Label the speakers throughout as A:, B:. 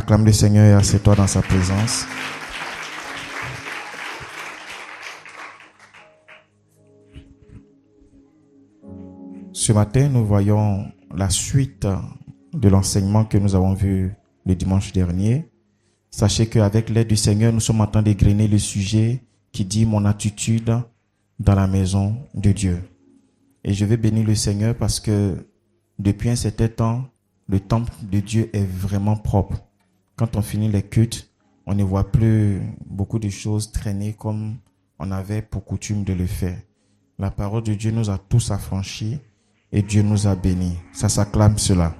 A: Acclame le Seigneur et assieds-toi dans sa présence. Ce matin, nous voyons la suite de l'enseignement que nous avons vu le dimanche dernier. Sachez qu'avec l'aide du Seigneur, nous sommes en train d'égrener le sujet qui dit « Mon attitude dans la maison de Dieu ». Et je vais bénir le Seigneur parce que depuis un certain temps, le temple de Dieu est vraiment propre. Quand on finit les cultes, on ne voit plus beaucoup de choses traîner comme on avait pour coutume de le faire. La parole de Dieu nous a tous affranchis et Dieu nous a bénis. Ça s'acclame cela.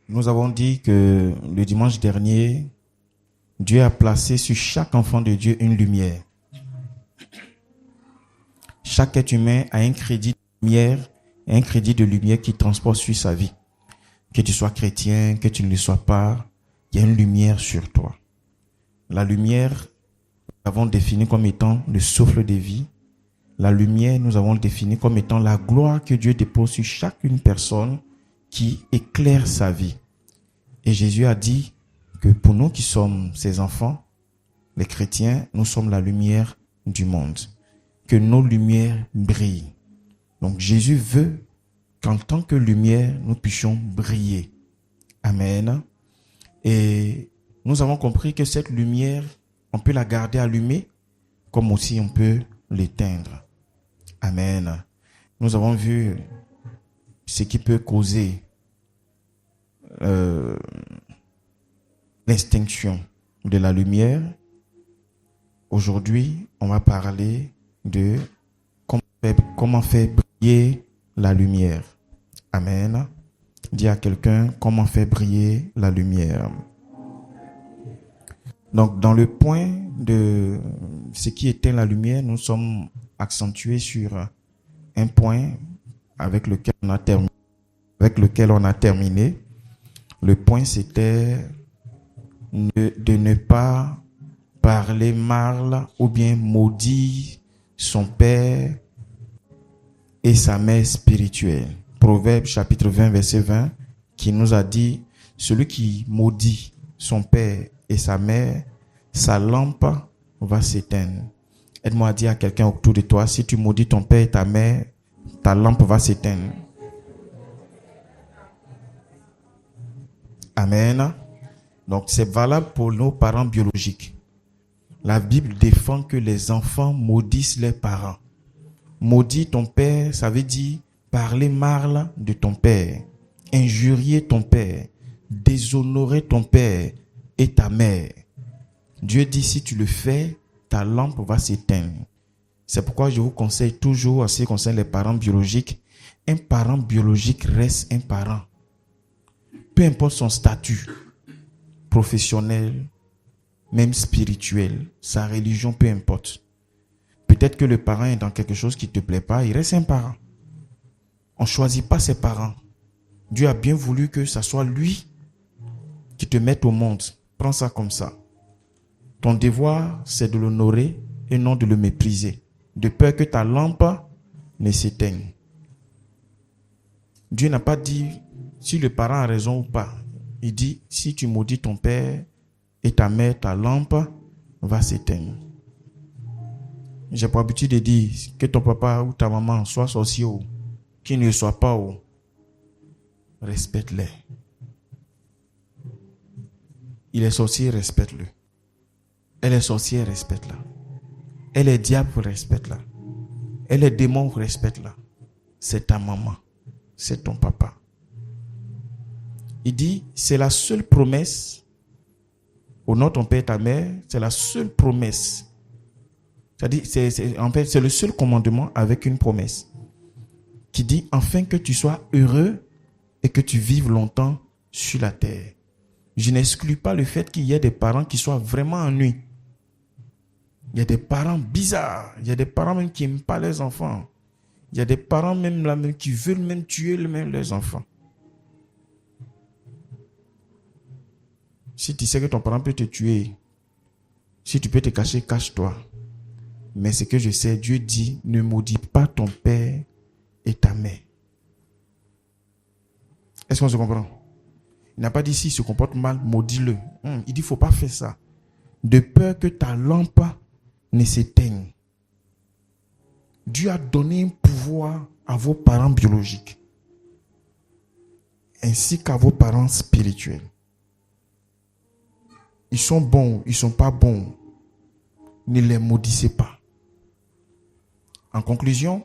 A: Nous avons dit que le dimanche dernier, Dieu a placé sur chaque enfant de Dieu une lumière. Chaque être humain a un crédit de lumière qui transporte sur sa vie. Que tu sois chrétien, que tu ne le sois pas, il y a une lumière sur toi. La lumière, nous avons défini comme étant le souffle de vie. La lumière, nous avons défini comme étant la gloire que Dieu dépose sur chacune personne qui éclaire sa vie. Et Jésus a dit que pour nous qui sommes ses enfants, les chrétiens, nous sommes la lumière du monde. Que nos lumières brillent. Donc Jésus veut qu'en tant que lumière, nous puissions briller. Amen. Et nous avons compris que cette lumière, on peut la garder allumée, comme aussi on peut l'éteindre. Amen. Nous avons vu ce qui peut causer l'extinction de la lumière. Aujourd'hui, on va parler de comment faire briller la lumière. Amen. Dis à quelqu'un comment faire briller la lumière. Donc, dans le point de ce qui éteint la lumière, nous sommes accentués sur un point avec lequel on a terminé. Le point, c'était de ne pas parler mal ou bien maudire son père et sa mère spirituelle. Proverbe chapitre 20, verset 20, qui nous a dit, celui qui maudit son père et sa mère, sa lampe va s'éteindre. Aide-moi à dire à quelqu'un autour de toi, si tu maudis ton père et ta mère, ta lampe va s'éteindre. Amen. Donc, c'est valable pour nos parents biologiques. La Bible défend que les enfants maudissent leurs parents. Maudire ton père, ça veut dire parler mal de ton père, injurier ton père, déshonorer ton père et ta mère. Dieu dit, si tu le fais, ta lampe va s'éteindre. C'est pourquoi je vous conseille toujours, en ce qui concerne les parents biologiques, un parent biologique reste un parent. Peu importe son statut professionnel, même spirituel, sa religion, peu importe. Peut-être que le parent est dans quelque chose qui ne te plaît pas, il reste un parent. On ne choisit pas ses parents. Dieu a bien voulu que ce soit lui qui te mette au monde. Prends ça comme ça. Ton devoir, c'est de l'honorer et non de le mépriser, de peur que ta lampe ne s'éteigne. Dieu n'a pas dit si le parent a raison ou pas. Il dit, si tu maudis ton père et ta mère, ta lampe va s'éteindre. J'ai pour habitude de dire que ton papa ou ta maman soit sorcier ou qu'il ne soit pas ou respecte-les. Il est sorcier, respecte-le. Elle est sorcière, respecte-la. Elle est diable, respecte-la. Elle est démon, respecte-la. C'est ta maman, c'est ton papa. Il dit, c'est la seule promesse. Honore ton père et ta mère, c'est la seule promesse. C'est-à-dire, en fait, c'est le seul commandement avec une promesse qui dit, afin que tu sois heureux et que tu vives longtemps sur la terre. Je n'exclus pas le fait qu'il y ait des parents qui soient vraiment ennuyés. Il y a des parents bizarres. Il y a des parents même qui n'aiment pas leurs enfants. Il y a des parents même là même qui veulent même tuer leurs enfants. Si tu sais que ton parent peut te tuer, si tu peux te cacher, cache-toi. Mais ce que je sais, Dieu dit, ne maudis pas ton père et ta mère. Est-ce qu'on se comprend? Il n'a pas dit s'il se comporte mal, maudis-le. Il dit il ne faut pas faire ça. De peur que ta lampe ne s'éteigne. Dieu a donné un pouvoir à vos parents biologiques ainsi qu'à vos parents spirituels. Ils sont bons, ils ne sont pas bons. Ne les maudissez pas. En conclusion,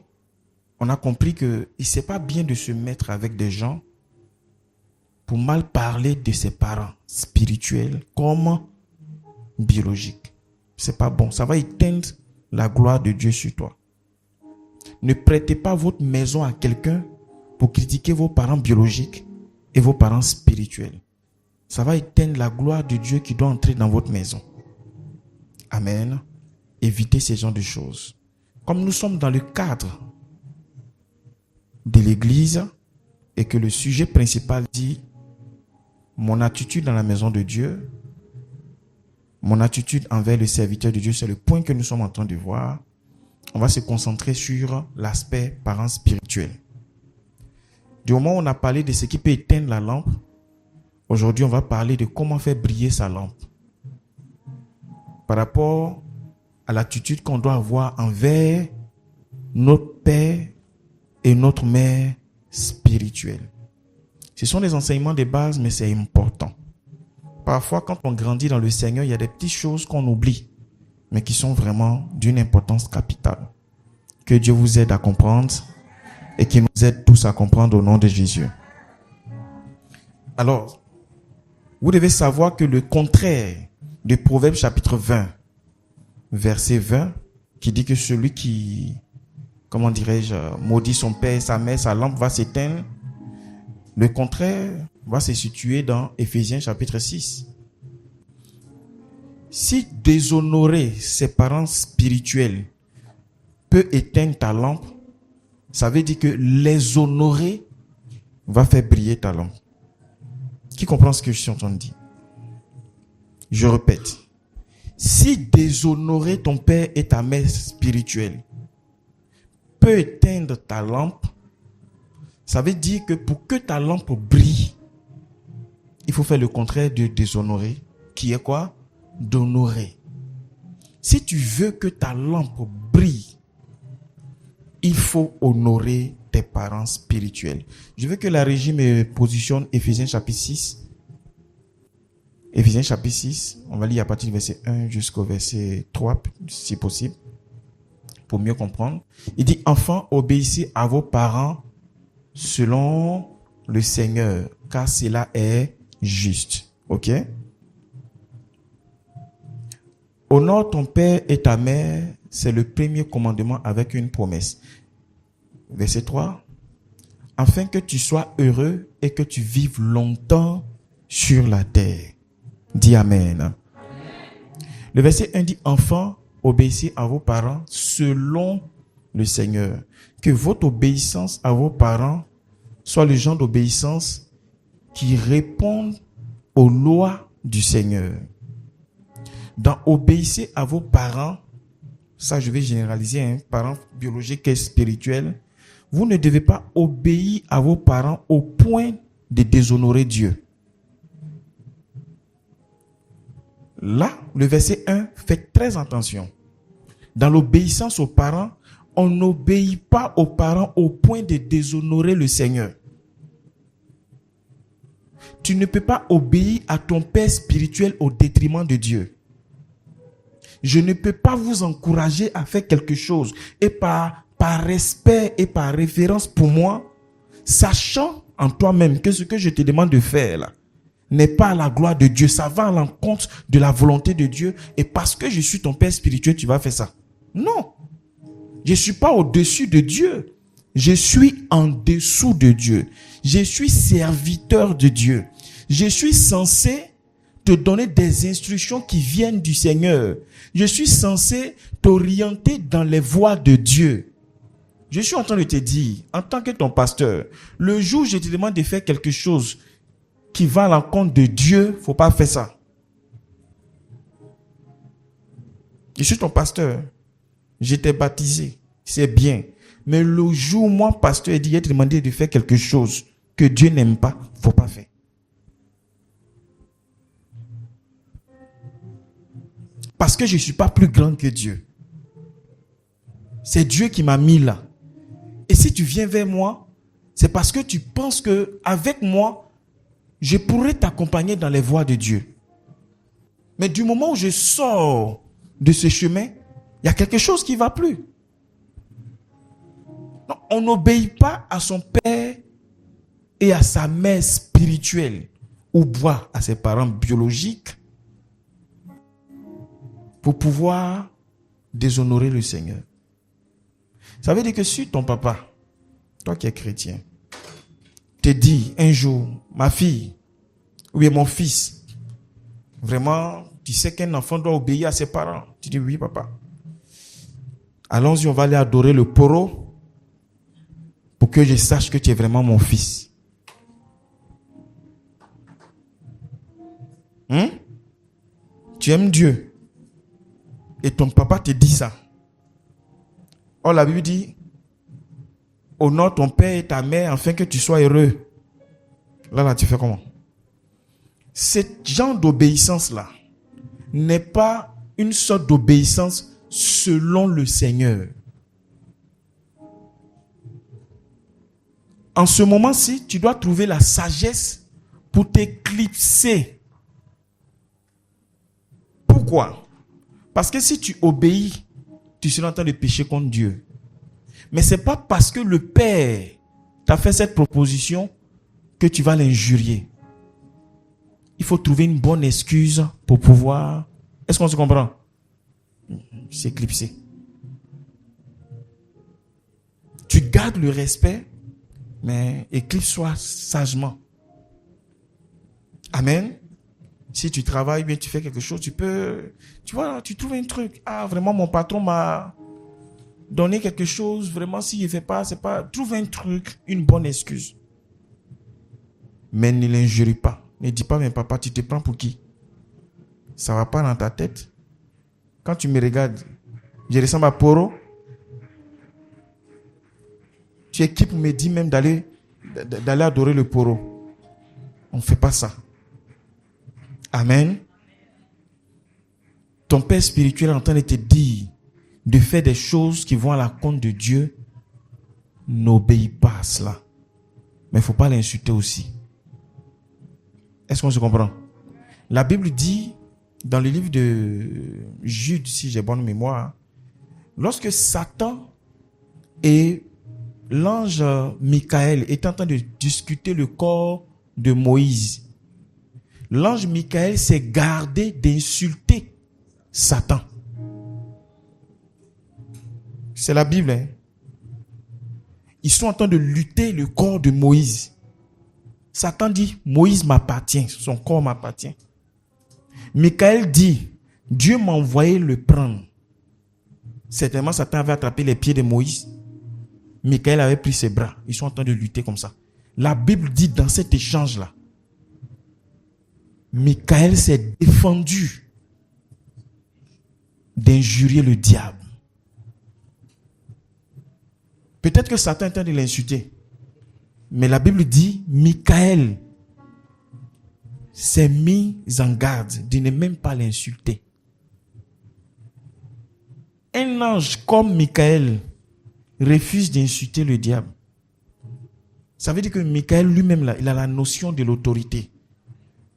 A: on a compris que ce n'est pas bien de se mettre avec des gens pour mal parler de ses parents spirituels comme biologiques. Ce n'est pas bon. Ça va éteindre la gloire de Dieu sur toi. Ne prêtez pas votre maison à quelqu'un pour critiquer vos parents biologiques et vos parents spirituels. Ça va éteindre la gloire de Dieu qui doit entrer dans votre maison. Amen. Évitez ces genres de choses. Comme nous sommes dans le cadre de l'église et que le sujet principal dit mon attitude dans la maison de Dieu, mon attitude envers le serviteur de Dieu, c'est le point que nous sommes en train de voir. On va se concentrer sur l'aspect parent spirituel. Du moment où on a parlé de ce qui peut éteindre la lampe, aujourd'hui on va parler de comment faire briller sa lampe. Par rapport à l'attitude qu'on doit avoir envers notre père et notre mère spirituelle. Ce sont des enseignements de base, mais c'est important. Parfois, quand on grandit dans le Seigneur, il y a des petites choses qu'on oublie, mais qui sont vraiment d'une importance capitale. Que Dieu vous aide à comprendre et qu'il nous aide tous à comprendre au nom de Jésus. Alors, vous devez savoir que le contraire de Proverbe chapitre 20, verset 20, qui dit que celui qui, maudit son père et sa mère, sa lampe va s'éteindre. Le contraire va se situer dans Éphésiens chapitre 6. Si déshonorer ses parents spirituels peut éteindre ta lampe, ça veut dire que les honorer va faire briller ta lampe. Qui comprend ce que je suis en train de dire? Je répète. Si déshonorer ton père et ta mère spirituelle peut éteindre ta lampe, ça veut dire que pour que ta lampe brille, il faut faire le contraire de déshonorer, qui est quoi? D'honorer. Si tu veux que ta lampe brille, il faut honorer tes parents spirituels. Je veux que la régie me positionne Éphésiens chapitre 6. Éphésiens chapitre 6, on va lire à partir du verset 1 jusqu'au verset 3, si possible, pour mieux comprendre. Il dit, enfants, obéissez à vos parents selon le Seigneur, car cela est juste. Ok? Honore ton père et ta mère, c'est le premier commandement avec une promesse. Verset 3. Afin que tu sois heureux et que tu vives longtemps sur la terre. Dis Amen. Amen. Le verset 1 dit, enfants, obéissez à vos parents selon le Seigneur. Que votre obéissance à vos parents soit le genre d'obéissance qui répond aux lois du Seigneur. Dans obéissez à vos parents, ça je vais généraliser, parents biologiques et spirituels, vous ne devez pas obéir à vos parents au point de déshonorer Dieu. Là, le verset 1, faites très attention. Dans l'obéissance aux parents, on n'obéit pas aux parents au point de déshonorer le Seigneur. Tu ne peux pas obéir à ton père spirituel au détriment de Dieu. Je ne peux pas vous encourager à faire quelque chose et par respect et par référence pour moi, sachant en toi-même que ce que je te demande de faire là n'est pas à la gloire de Dieu, ça va à l'encontre de la volonté de Dieu et parce que je suis ton père spirituel, tu vas faire ça. Non, je ne suis pas au-dessus de Dieu, je suis en dessous de Dieu, je suis serviteur de Dieu, je suis censé te donner des instructions qui viennent du Seigneur. Je suis censé t'orienter dans les voies de Dieu. Je suis en train de te dire, en tant que ton pasteur, le jour où je te demande de faire quelque chose qui va à l'encontre de Dieu, il ne faut pas faire ça. Je suis ton pasteur. Je t'ai baptisé. C'est bien. Mais le jour où moi, pasteur, il a demandé de faire quelque chose que Dieu n'aime pas, il ne faut pas faire. Parce que je ne suis pas plus grand que Dieu. C'est Dieu qui m'a mis là. Et si tu viens vers moi, c'est parce que tu penses qu'avec moi, je pourrais t'accompagner dans les voies de Dieu. Mais du moment où je sors de ce chemin, il y a quelque chose qui ne va plus. Non, on n'obéit pas à son père et à sa mère spirituelle, ou voire à ses parents biologiques, pour pouvoir déshonorer le Seigneur. Ça veut dire que si ton papa, toi qui es chrétien, te dit un jour, ma fille, ou bien mon fils, vraiment, tu sais qu'un enfant doit obéir à ses parents. Tu dis oui, papa. Allons-y, on va aller adorer le poro pour que je sache que tu es vraiment mon fils. Tu aimes Dieu. Et ton papa te dit ça. Or, la Bible dit, honore ton père et ta mère afin que tu sois heureux. Là, tu fais comment? Ce genre d'obéissance-là n'est pas une sorte d'obéissance selon le Seigneur. En ce moment-ci, tu dois trouver la sagesse pour t'éclipser. Pourquoi? Parce que si tu obéis, tu seras en train de pécher contre Dieu. Mais ce n'est pas parce que le Père t'a fait cette proposition que tu vas l'injurier. Il faut trouver une bonne excuse pour pouvoir... Est-ce qu'on se comprend? S'éclipser. Tu gardes le respect, mais éclipse-toi sagement. Amen. Si tu travailles bien, tu fais quelque chose, tu peux... Tu vois, tu trouves un truc. Ah, vraiment, mon patron m'a donné quelque chose. Vraiment, s'il ne fait pas, c'est pas... Trouve un truc, une bonne excuse. Mais ne l'injurie pas. Ne dis pas, mais papa, tu te prends pour qui? Ça ne va pas dans ta tête. Quand tu me regardes, je ressemble à Poro. Tu es qui pour me dire même d'aller adorer le Poro? On ne fait pas ça. Amen. Ton père spirituel est en train de te dire de faire des choses qui vont à la compte de Dieu. N'obéis pas à cela. Mais il ne faut pas l'insulter aussi. Est-ce qu'on se comprend? La Bible dit, dans le livre de Jude, si j'ai bonne mémoire, lorsque Satan et l'ange Michael étaient en train de discuter le corps de Moïse, l'ange Michael s'est gardé d'insulter Satan. C'est la Bible. Hein? Ils sont en train de lutter le corps de Moïse. Satan dit, Moïse m'appartient, son corps m'appartient. Michael dit, Dieu m'a envoyé le prendre. Certainement, Satan avait attrapé les pieds de Moïse. Michael avait pris ses bras. Ils sont en train de lutter comme ça. La Bible dit dans cet échange-là, Michael s'est défendu d'injurier le diable. Peut-être que Satan est en train de l'insulter. Mais la Bible dit, Michael s'est mis en garde de ne même pas l'insulter. Un ange comme Michael refuse d'insulter le diable. Ça veut dire que Michael lui-même, là, il a la notion de l'autorité.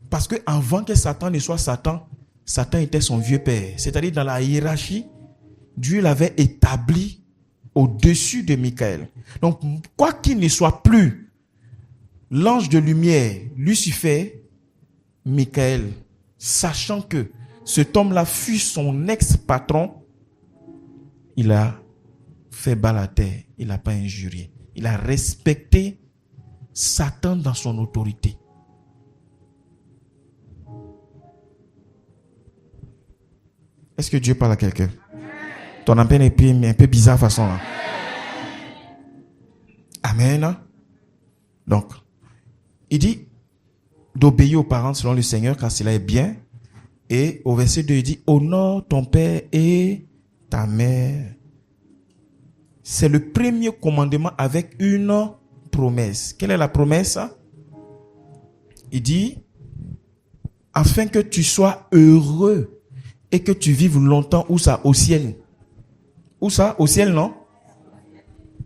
A: Parce que avant que Satan ne soit Satan, Satan était son vieux père. C'est-à-dire dans la hiérarchie, Dieu l'avait établi au-dessus de Michael. Donc, quoi qu'il ne soit plus l'ange de lumière, Lucifer, Michael, sachant que cet homme-là fut son ex-patron, il a fait bas la terre, il n'a pas injurié. Il a respecté Satan dans son autorité. Est-ce que Dieu parle à quelqu'un? Ton appel est un peu bizarre façon là. Amen. Donc, il dit d'obéir aux parents selon le Seigneur car cela est bien. Et au verset 2, il dit honore ton père et ta mère. C'est le premier commandement avec une promesse. Quelle est la promesse? Il dit, afin que tu sois heureux et que tu vives longtemps, où ça? Au ciel. Où ça? Au ciel, non?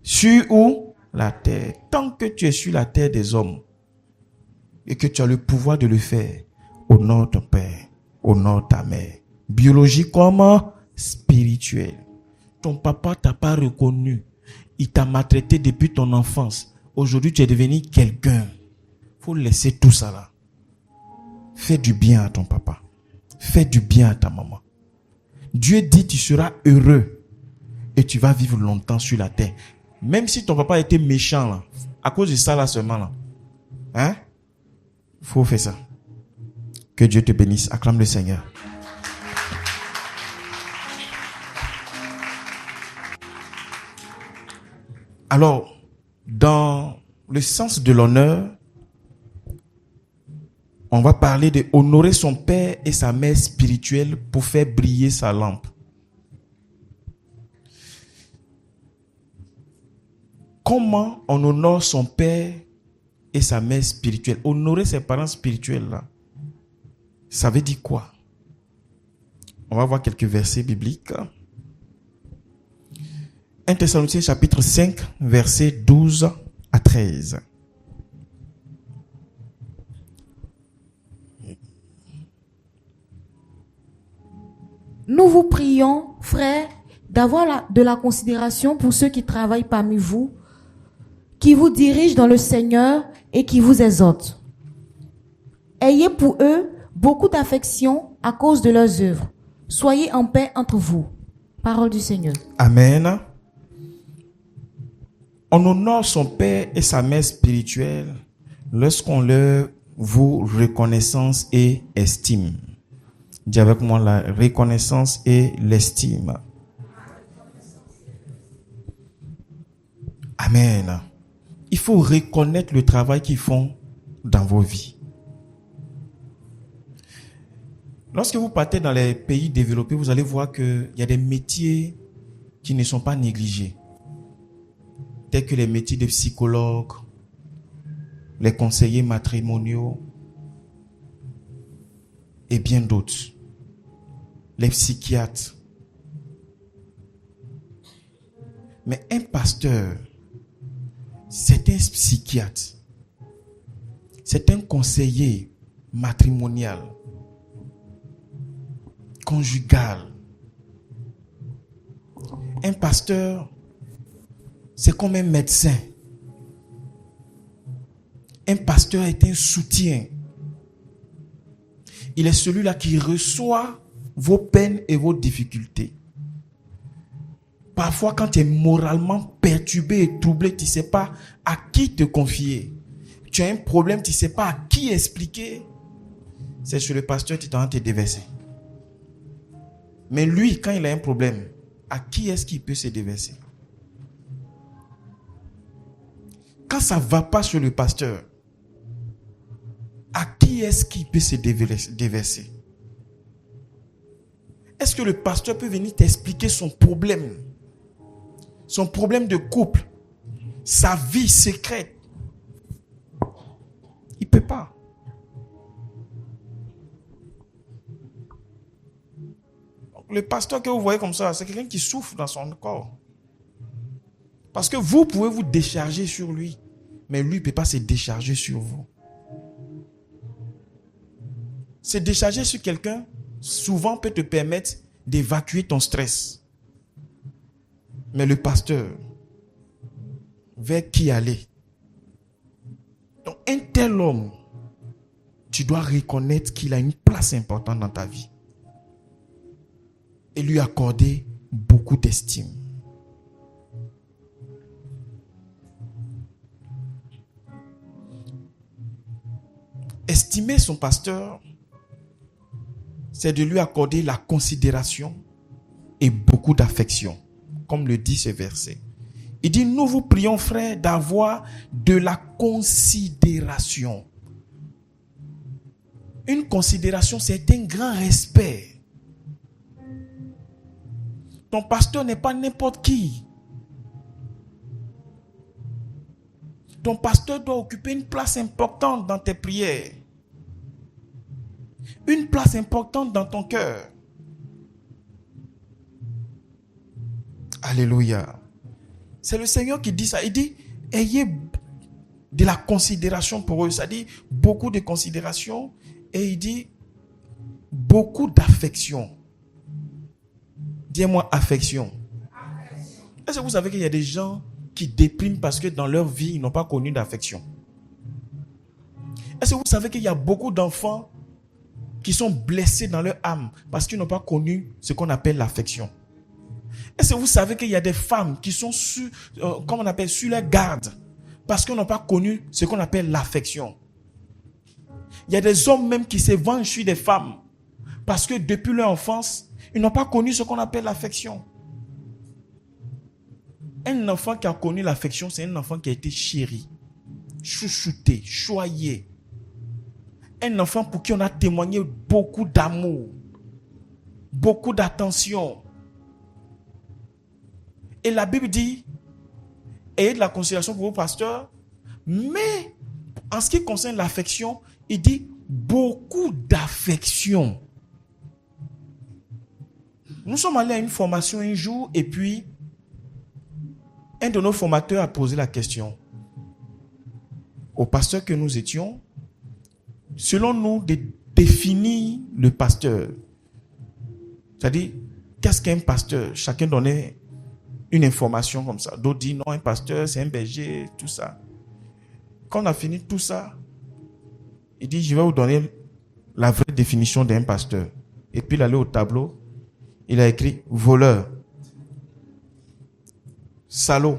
A: Sur où? La terre. Tant que tu es sur la terre des hommes et que tu as le pouvoir de le faire, honore ton père, honore ta mère. Biologique comme spirituel. Ton papa t'a pas reconnu. Il t'a maltraité depuis ton enfance. Aujourd'hui, tu es devenu quelqu'un. Faut laisser tout ça là. Fais du bien à ton papa. Fais du bien à ta maman. Dieu dit tu seras heureux et tu vas vivre longtemps sur la terre. Même si ton papa était méchant là, à cause de ça là seulement là. Hein? Faut faire ça. Que Dieu te bénisse. Acclame le Seigneur. Alors, dans le sens de l'honneur, on va parler de honorer son père et sa mère spirituelle pour faire briller sa lampe. Comment on honore son père et sa mère spirituelle? Honorer ses parents spirituels là, ça veut dire quoi? On va voir quelques versets bibliques. 1 Thessaloniciens chapitre 5, versets 12 à 13.
B: Nous vous prions, frères, d'avoir de la considération pour ceux qui travaillent parmi vous, qui vous dirigent dans le Seigneur et qui vous exhortent. Ayez pour eux beaucoup d'affection à cause de leurs œuvres. Soyez en paix entre vous. Parole du Seigneur.
A: Amen. On honore son père et sa mère spirituelle lorsqu'on leur voue reconnaissance et estime. Dis avec moi la reconnaissance et l'estime. Amen. Il faut reconnaître le travail qu'ils font dans vos vies. Lorsque vous partez dans les pays développés, vous allez voir qu'il y a des métiers qui ne sont pas négligés. Tels que les métiers de psychologue, les conseillers matrimoniaux et bien d'autres. Les psychiatres. Mais un pasteur, c'est un psychiatre. C'est un conseiller matrimonial, conjugal. Un pasteur, c'est comme un médecin. Un pasteur est un soutien. Il est celui-là qui reçoit vos peines et vos difficultés. Parfois, quand tu es moralement perturbé et troublé, tu ne sais pas à qui te confier. Tu as un problème, tu ne sais pas à qui expliquer. C'est sur le pasteur que tu t'en te déverser. Mais lui, quand il a un problème, à qui est-ce qu'il peut se déverser? Quand ça ne va pas sur le pasteur, à qui est-ce qu'il peut se déverser? Est-ce que le pasteur peut venir t'expliquer son problème de couple, sa vie secrète? Il ne peut pas. Donc, le pasteur que vous voyez comme ça, c'est quelqu'un qui souffre dans son corps. Parce que vous pouvez vous décharger sur lui, mais lui ne peut pas se décharger sur vous. Se décharger sur quelqu'un, souvent peut te permettre d'évacuer ton stress. Mais le pasteur, vers qui aller? Donc un tel homme, tu dois reconnaître qu'il a une place importante dans ta vie. Et lui accorder beaucoup d'estime. Estimer son pasteur, c'est de lui accorder la considération et beaucoup d'affection, comme le dit ce verset. Il dit, nous vous prions, frères, d'avoir de la considération. Une considération, c'est un grand respect. Ton pasteur n'est pas n'importe qui. Ton pasteur doit occuper une place importante dans tes prières. Une place importante dans ton cœur. Alléluia. C'est le Seigneur qui dit ça. Il dit, ayez de la considération pour eux. Ça dit beaucoup de considération. Et il dit, beaucoup d'affection. Dis-moi affection. Est-ce que vous savez qu'il y a des gens qui dépriment parce que dans leur vie, ils n'ont pas connu d'affection? Est-ce que vous savez qu'il y a beaucoup d'enfants qui sont blessés dans leur âme parce qu'ils n'ont pas connu ce qu'on appelle l'affection? Est-ce que vous savez qu'il y a des femmes qui sont sur leur garde parce qu'ils n'ont pas connu ce qu'on appelle l'affection? Il y a des hommes même qui se vengent sur des femmes parce que depuis leur enfance, ils n'ont pas connu ce qu'on appelle l'affection. Un enfant qui a connu l'affection, c'est un enfant qui a été chéri, chouchouté, choyé. Un enfant pour qui on a témoigné beaucoup d'amour, beaucoup d'attention. Et la Bible dit, ayez de la considération pour vos pasteurs, mais en ce qui concerne l'affection, il dit beaucoup d'affection. Nous sommes allés à une formation un jour et puis un de nos formateurs a posé la question au pasteur que nous étions, selon nous, de définir le pasteur. C'est-à-dire, qu'est-ce qu'un pasteur? Chacun donnait une information comme ça. D'autres disent non, un pasteur, c'est un berger, tout ça. Quand on a fini tout ça, il dit, je vais vous donner la vraie définition d'un pasteur. Et puis il allait au tableau, il a écrit voleur, salaud,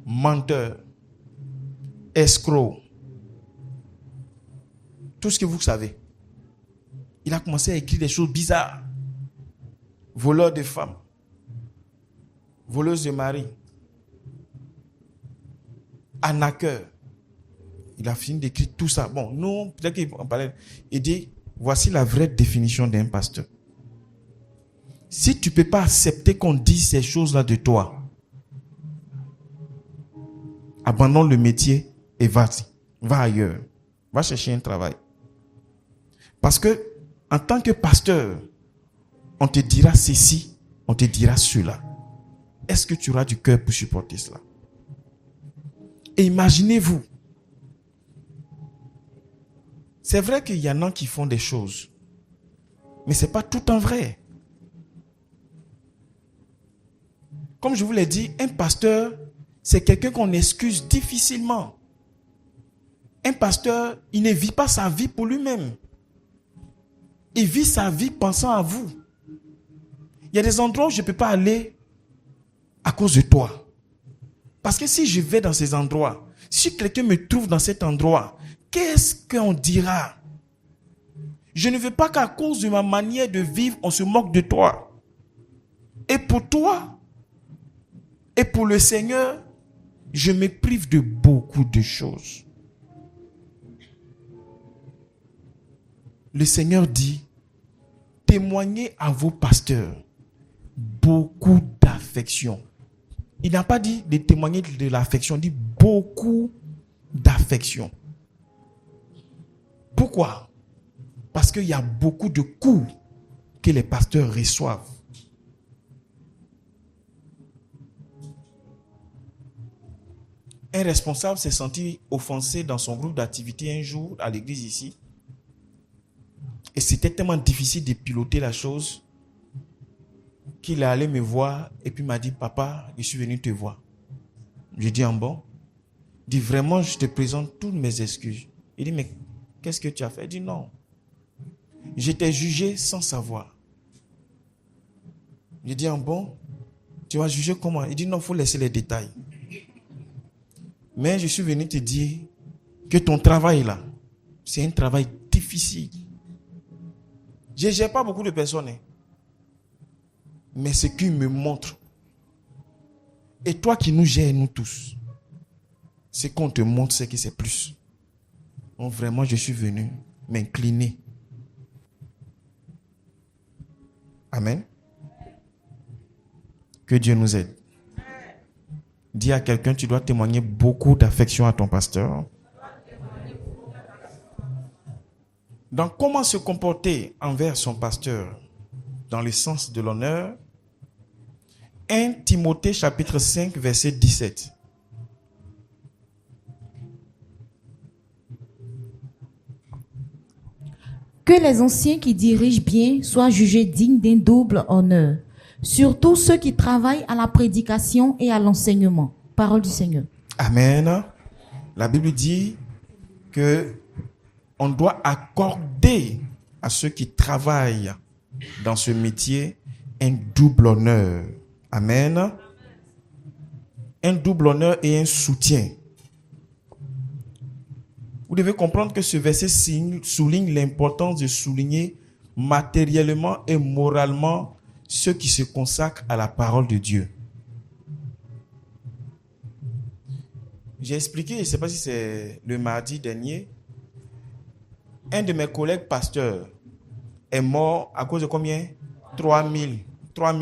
A: menteur, escroc, tout ce que vous savez. Il a commencé à écrire des choses bizarres. Voleur de femmes, voleuse de mari, arnaqueur. Il a fini d'écrire tout ça. Bon, nous, peut-être qu'il en parlait. Il dit, voici la vraie définition d'un pasteur. Si tu ne peux pas accepter qu'on dise ces choses-là de toi, abandonne le métier et va ailleurs. Va chercher un travail. Parce que, en tant que pasteur, on te dira ceci, on te dira cela. Est-ce que tu auras du cœur pour supporter cela? Et imaginez-vous, c'est vrai qu'il y en a qui font des choses, mais ce n'est pas tout en vrai. Comme je vous l'ai dit, un pasteur, c'est quelqu'un qu'on excuse difficilement. Un pasteur, il ne vit pas sa vie pour lui-même. Il vit sa vie pensant à vous. Il y a des endroits où je ne peux pas aller à cause de toi. Parce que si je vais dans ces endroits, si quelqu'un me trouve dans cet endroit, qu'est-ce qu'on dira? Je ne veux pas qu'à cause de ma manière de vivre, on se moque de toi. Et pour toi, et pour le Seigneur, je me prive de beaucoup de choses. Le Seigneur dit, témoignez à vos pasteurs beaucoup d'affection. Il n'a pas dit de témoigner de l'affection, il dit beaucoup d'affection. Pourquoi? Parce qu'il y a beaucoup de coups que les pasteurs reçoivent. Un responsable s'est senti offensé dans son groupe d'activité un jour à l'église ici. Et c'était tellement difficile de piloter la chose qu'il est allé me voir et puis m'a dit, papa, je suis venu te voir. Je dis, en bon? Il dit, vraiment, je te présente toutes mes excuses. Il dit, mais qu'est-ce que tu as fait? Il dit, non. Je t'ai jugé sans savoir. Je dis, en bon? Tu vas juger comment? Il dit, non, il faut laisser les détails. Mais je suis venu te dire que ton travail là, c'est un travail difficile. Je ne gère pas beaucoup de personnes. Mais ce qu'il me montre, et toi qui nous gères, nous tous, ce qu'on te montre, c'est que c'est plus. Donc vraiment, je suis venu m'incliner. Amen. Que Dieu nous aide. Dis à quelqu'un, tu dois témoigner beaucoup d'affection à ton pasteur. Donc, comment se comporter envers son pasteur dans le sens de l'honneur? 1 Timothée chapitre 5, verset 17.
B: Que les anciens qui dirigent bien soient jugés dignes d'un double honneur, surtout ceux qui travaillent à la prédication et à l'enseignement. Parole du Seigneur.
A: Amen. La Bible dit que on doit accorder à ceux qui travaillent dans ce métier un double honneur. Amen. Un double honneur et un soutien. Vous devez comprendre que ce verset souligne l'importance de souligner matériellement et moralement ceux qui se consacrent à la parole de Dieu. J'ai expliqué, je ne sais pas si c'est le mardi dernier, un de mes collègues pasteurs est mort à cause de combien? 3 000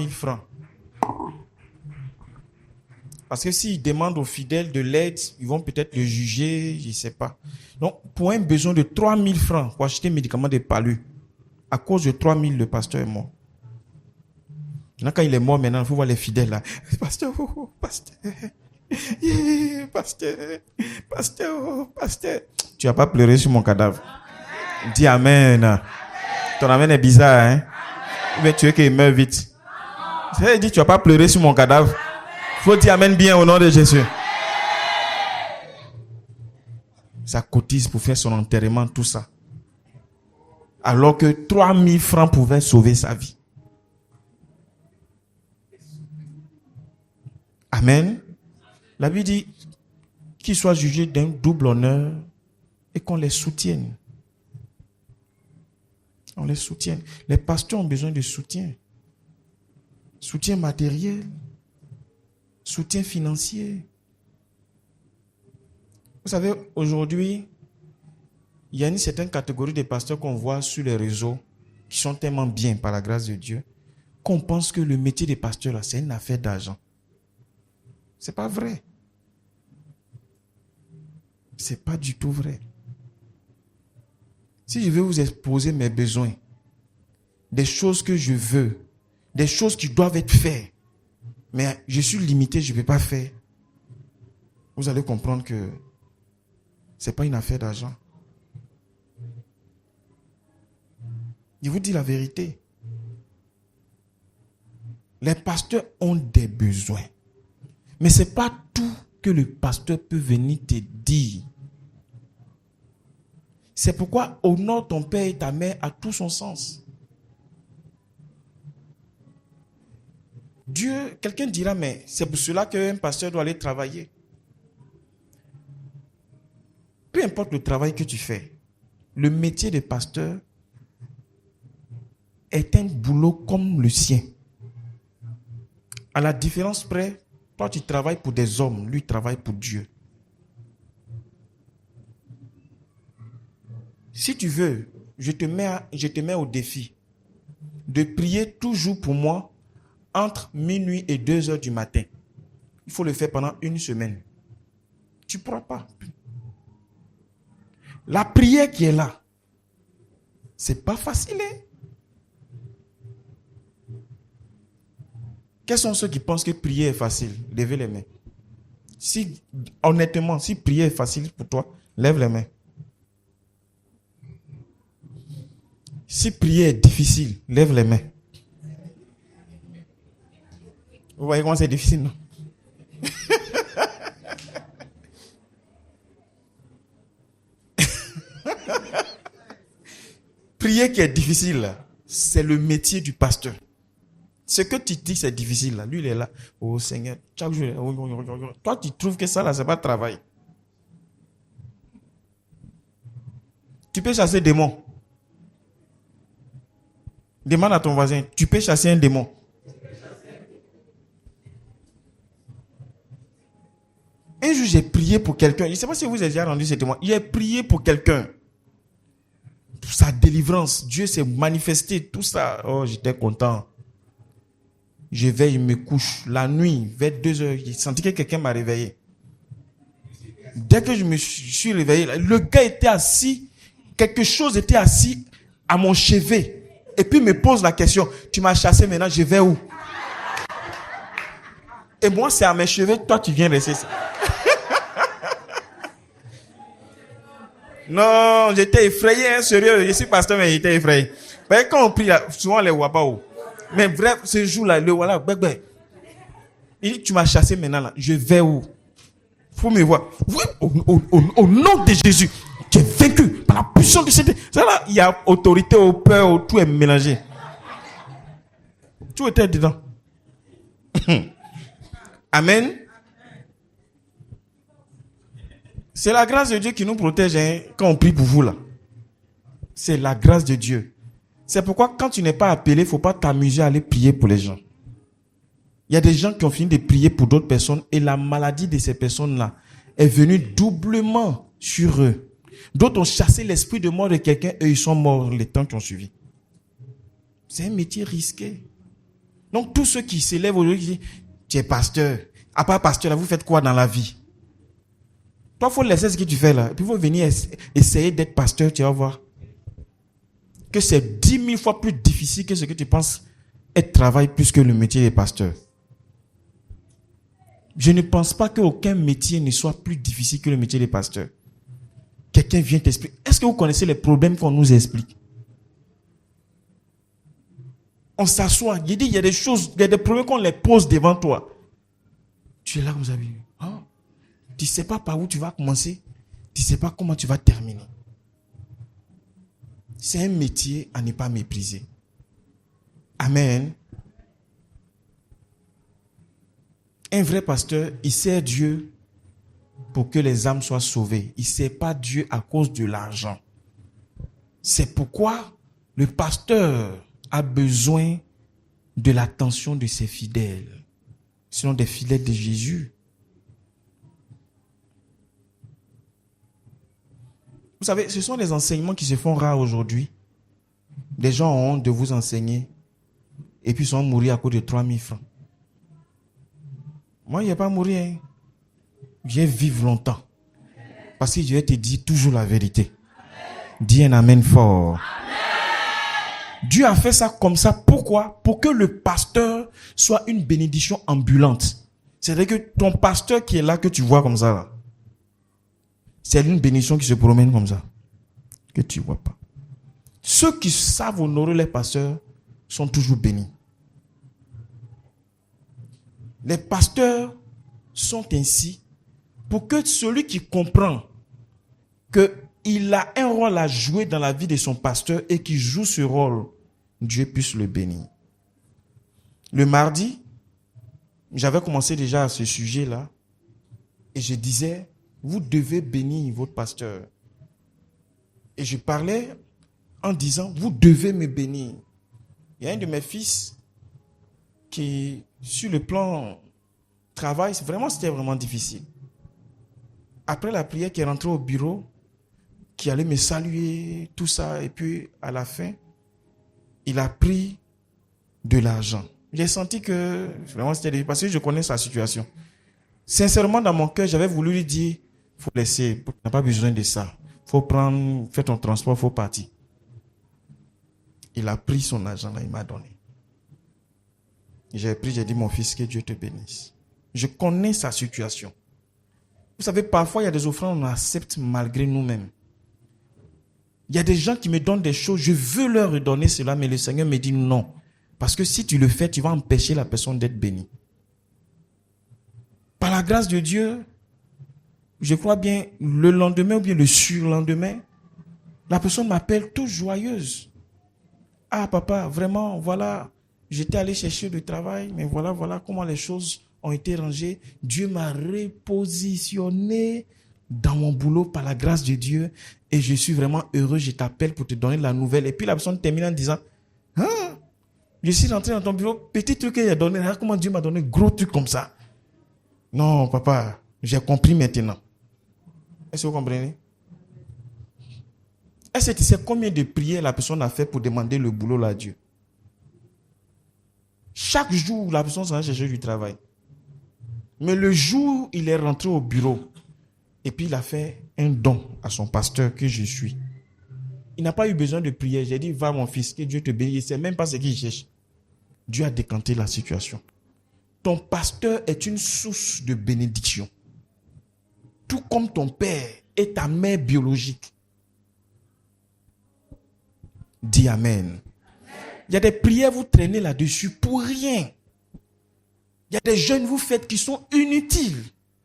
A: francs. Parce que s'ils demandent aux fidèles de l'aide, ils vont peut-être le juger, je ne sais pas. Donc, pour un besoin de 3 000 francs pour acheter un médicament de palu, à cause de 3 000, le pasteur est mort. Maintenant, quand il est mort, maintenant, il faut voir les fidèles là. Pasteur, oh, pasteur, yeah, pasteur. Tu n'as pas pleuré sur mon cadavre. Dis amen. Ton amen est bizarre, hein? Mais tu veux qu'il meure vite. Il dit, tu n'as pas pleuré sur mon cadavre. Faut dire amen bien au nom de Jésus. Ça cotise pour faire son enterrement, tout ça. Alors que 3 000 francs pouvaient sauver sa vie. Amen. La Bible dit qu'ils soient jugés d'un double honneur et qu'on les soutienne. On les soutienne. Les pasteurs ont besoin de soutien. Soutien matériel. Soutien financier. Vous savez, aujourd'hui, il y a une certaine catégorie de pasteurs qu'on voit sur les réseaux qui sont tellement bien par la grâce de Dieu qu'on pense que le métier des pasteurs, là, c'est une affaire d'argent. C'est pas vrai. C'est pas du tout vrai. Si je veux vous exposer mes besoins, des choses que je veux, des choses qui doivent être faites, mais je suis limité, je ne peux pas faire, vous allez comprendre que ce n'est pas une affaire d'argent. Je vous dis la vérité. Les pasteurs ont des besoins. Mais ce n'est pas tout que le pasteur peut venir te dire. C'est pourquoi honore ton père et ta mère a tout son sens. Dieu, quelqu'un dira, mais c'est pour cela qu'un pasteur doit aller travailler. Peu importe le travail que tu fais, le métier de pasteur est un boulot comme le sien. À la différence près, toi tu travailles pour des hommes, lui travaille pour Dieu. Si tu veux, je te mets au défi de prier toujours pour moi entre minuit et 2 heures du matin. Il faut le faire pendant 1 semaine. Tu ne pourras pas. La prière qui est là, c'est pas facile. Hein? Quels sont ceux qui pensent que prier est facile? Levez les mains. Si, honnêtement, si prier est facile pour toi, lève les mains. Si prier est difficile, lève les mains. Vous voyez comment c'est difficile, non? Prier qui est difficile, c'est le métier du pasteur. Ce que tu dis, c'est difficile. Là. Lui, il est là. Oh Seigneur, chaque jour, toi, tu trouves que ça, là, c'est pas travail. Tu peux chasser des démons. Demande à ton voisin, tu peux chasser un démon. Un jour, j'ai prié pour quelqu'un. Je ne sais pas si vous avez déjà rendu ce témoin. J'ai prié pour quelqu'un. Pour sa délivrance. Dieu s'est manifesté. Tout ça. Oh, j'étais content. Je vais, il me couche. La nuit, vers 2 heures, j'ai senti que quelqu'un m'a réveillé. Dès que je me suis réveillé, le gars était assis, quelque chose était assis à mon chevet. Et puis il me pose la question, tu m'as chassé, maintenant je vais où? Et moi c'est à mes cheveux, toi tu viens laisser ça. Non, j'étais effrayé, hein, sérieux, je suis pasteur mais j'étais effrayé. Parce que quand on prie, là, souvent on les voit pas où. Mais bref, ce jour-là, le voilà, il dit, tu m'as chassé maintenant là, je vais où? Faut me voir. Oui, au nom de Jésus, tu es vaincu par la puissance de cette... Ça là, il y a autorité, au peur, tout est mélangé. Tout était dedans. Amen. C'est la grâce de Dieu qui nous protège, hein, quand on prie pour vous là. C'est la grâce de Dieu. C'est pourquoi quand tu n'es pas appelé, il ne faut pas t'amuser à aller prier pour les gens. Il y a des gens qui ont fini de prier pour d'autres personnes et la maladie de ces personnes-là est venue doublement sur eux. D'autres ont chassé l'esprit de mort de quelqu'un et ils sont morts les temps qui ont suivi. C'est un métier risqué. Donc tous ceux qui s'élèvent aujourd'hui, qui disent, tu es pasteur. À part pasteur, là, vous faites quoi dans la vie? Toi, il faut laisser ce que tu fais là. Et puis, il faut venir essayer d'être pasteur, tu vas voir. Que c'est 10 000 fois plus difficile que ce que tu penses être travail plus que le métier de pasteur. Je ne pense pas qu'aucun métier ne soit plus difficile que le métier de pasteur. Quelqu'un vient t'expliquer. Est-ce que vous connaissez les problèmes qu'on nous explique? On s'assoit. Il dit, il y a des choses, il y a des problèmes qu'on les pose devant toi. Tu es là, vous avez vu. Oh, tu ne sais pas par où tu vas commencer. Tu ne sais pas comment tu vas terminer. C'est un métier à ne pas mépriser. Amen. Un vrai pasteur, il sert Dieu pour que les âmes soient sauvées. Il ne sert pas Dieu à cause de l'argent. C'est pourquoi le pasteur a besoin de l'attention de ses fidèles. Sinon des fidèles de Jésus. Vous savez, ce sont les enseignements qui se font rares aujourd'hui. Les gens ont honte de vous enseigner et puis sont mourir à cause de 3 000 francs. Moi, je n'ai pas mourir. Hein. Je vais vivre longtemps. Parce que je vais te dire toujours la vérité. Dis un amen fort. Amen. Dieu a fait ça comme ça. Pourquoi? Pour que le pasteur soit une bénédiction ambulante. C'est-à-dire que ton pasteur qui est là, que tu vois comme ça, là, c'est une bénédiction qui se promène comme ça. Que tu ne vois pas. Ceux qui savent honorer les pasteurs sont toujours bénis. Les pasteurs sont ainsi pour que celui qui comprend qu'il a un rôle à jouer dans la vie de son pasteur et qui joue ce rôle, Dieu puisse le bénir. Le mardi, j'avais commencé déjà à ce sujet-là et je disais, vous devez bénir votre pasteur. Et je parlais en disant, vous devez me bénir. Il y a un de mes fils qui, sur le plan travail, c'était vraiment difficile. Après la prière, qui est rentré au bureau, qui allait me saluer, tout ça, et puis à la fin, il a pris de l'argent. J'ai senti que vraiment c'était difficile parce que je connais sa situation. Sincèrement, dans mon cœur, j'avais voulu lui dire, il faut laisser, tu n'as pas besoin de ça. Il faut prendre, faire ton transport, il faut partir. Il a pris son argent là, il m'a donné. J'ai pris, j'ai dit, mon fils, que Dieu te bénisse. Je connais sa situation. Vous savez, parfois, il y a des offrandes qu'on accepte malgré nous-mêmes. Il y a des gens qui me donnent des choses, je veux leur redonner cela, mais le Seigneur me dit non. Parce que si tu le fais, tu vas empêcher la personne d'être bénie. Par la grâce de Dieu, je crois bien, le lendemain ou bien le surlendemain, la personne m'appelle toute joyeuse. Ah papa, vraiment, voilà, j'étais allé chercher du travail, mais voilà comment les choses ont été rangées. Dieu m'a repositionné dans mon boulot par la grâce de Dieu et je suis vraiment heureux, je t'appelle pour te donner la nouvelle. Et puis la personne termine en disant, ah, je suis rentré dans ton bureau, petit truc qu'il a donné, regarde comment Dieu m'a donné gros truc comme ça. Non papa, j'ai compris maintenant. Est-ce que vous comprenez? Est-ce que tu sais combien de prières la personne a fait pour demander le boulot là à Dieu? Chaque jour, la personne s'en va chercher du travail. Mais le jour, il est rentré au bureau et puis il a fait un don à son pasteur que je suis. Il n'a pas eu besoin de prière. J'ai dit, va mon fils, que Dieu te bénisse. Il ne sait même pas ce qu'il cherche. Dieu a décanté la situation. Ton pasteur est une source de bénédiction. Tout comme ton père est ta mère biologique. Dis Amen. Il y a des prières, vous traînez là-dessus pour rien. Il y a des jeûnes vous faites qui sont inutiles,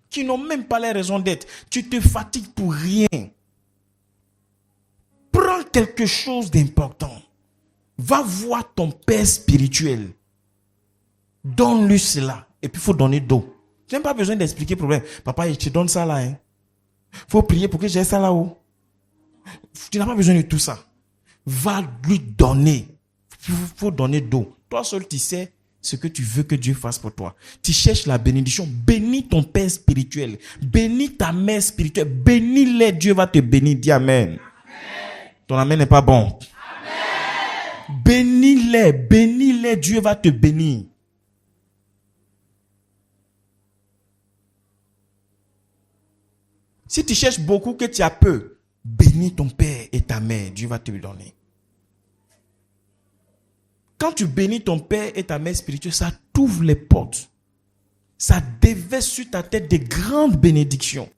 A: qui n'ont même pas les raisons d'être. Tu te fatigues pour rien. Prends quelque chose d'important. Va voir ton père spirituel. Donne-lui cela. Et puis il faut donner d'eau. Tu n'as pas besoin d'expliquer le problème. Papa, je te donne ça là. Il faut prier pour que j'ai ça là-haut. Tu n'as pas besoin de tout ça. Va lui donner. Il faut donner d'eau. Toi seul, tu sais ce que tu veux que Dieu fasse pour toi. Tu cherches la bénédiction. Bénis ton père spirituel. Bénis ta mère spirituelle. Bénis-les. Dieu va te bénir. Dis Amen. Amen. Ton amen n'est pas bon. Amen. Bénis-les. Bénis-les. Dieu va te bénir. Si tu cherches beaucoup que tu as peu, bénis ton père et ta mère. Dieu va te le donner. Quand tu bénis ton père et ta mère spirituelle, ça t'ouvre les portes. Ça déverse sur ta tête des grandes bénédictions.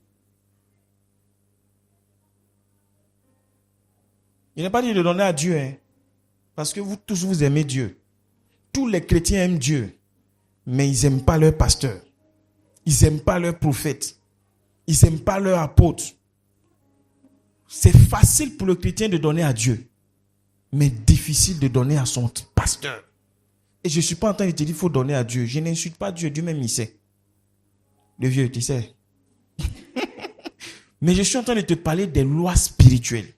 A: Il n'est pas dit de donner à Dieu, hein, parce que vous tous vous aimez Dieu. Tous les chrétiens aiment Dieu, mais ils n'aiment pas leur pasteur. Ils n'aiment pas leur prophète. Ils n'aiment pas leur apôtre. C'est facile pour le chrétien de donner à Dieu, mais difficile de donner à son pasteur. Et je ne suis pas en train de te dire qu'il faut donner à Dieu. Je n'insulte pas Dieu, Dieu même il sait. Le vieux, tu sais. Mais je suis en train de te parler des lois spirituelles.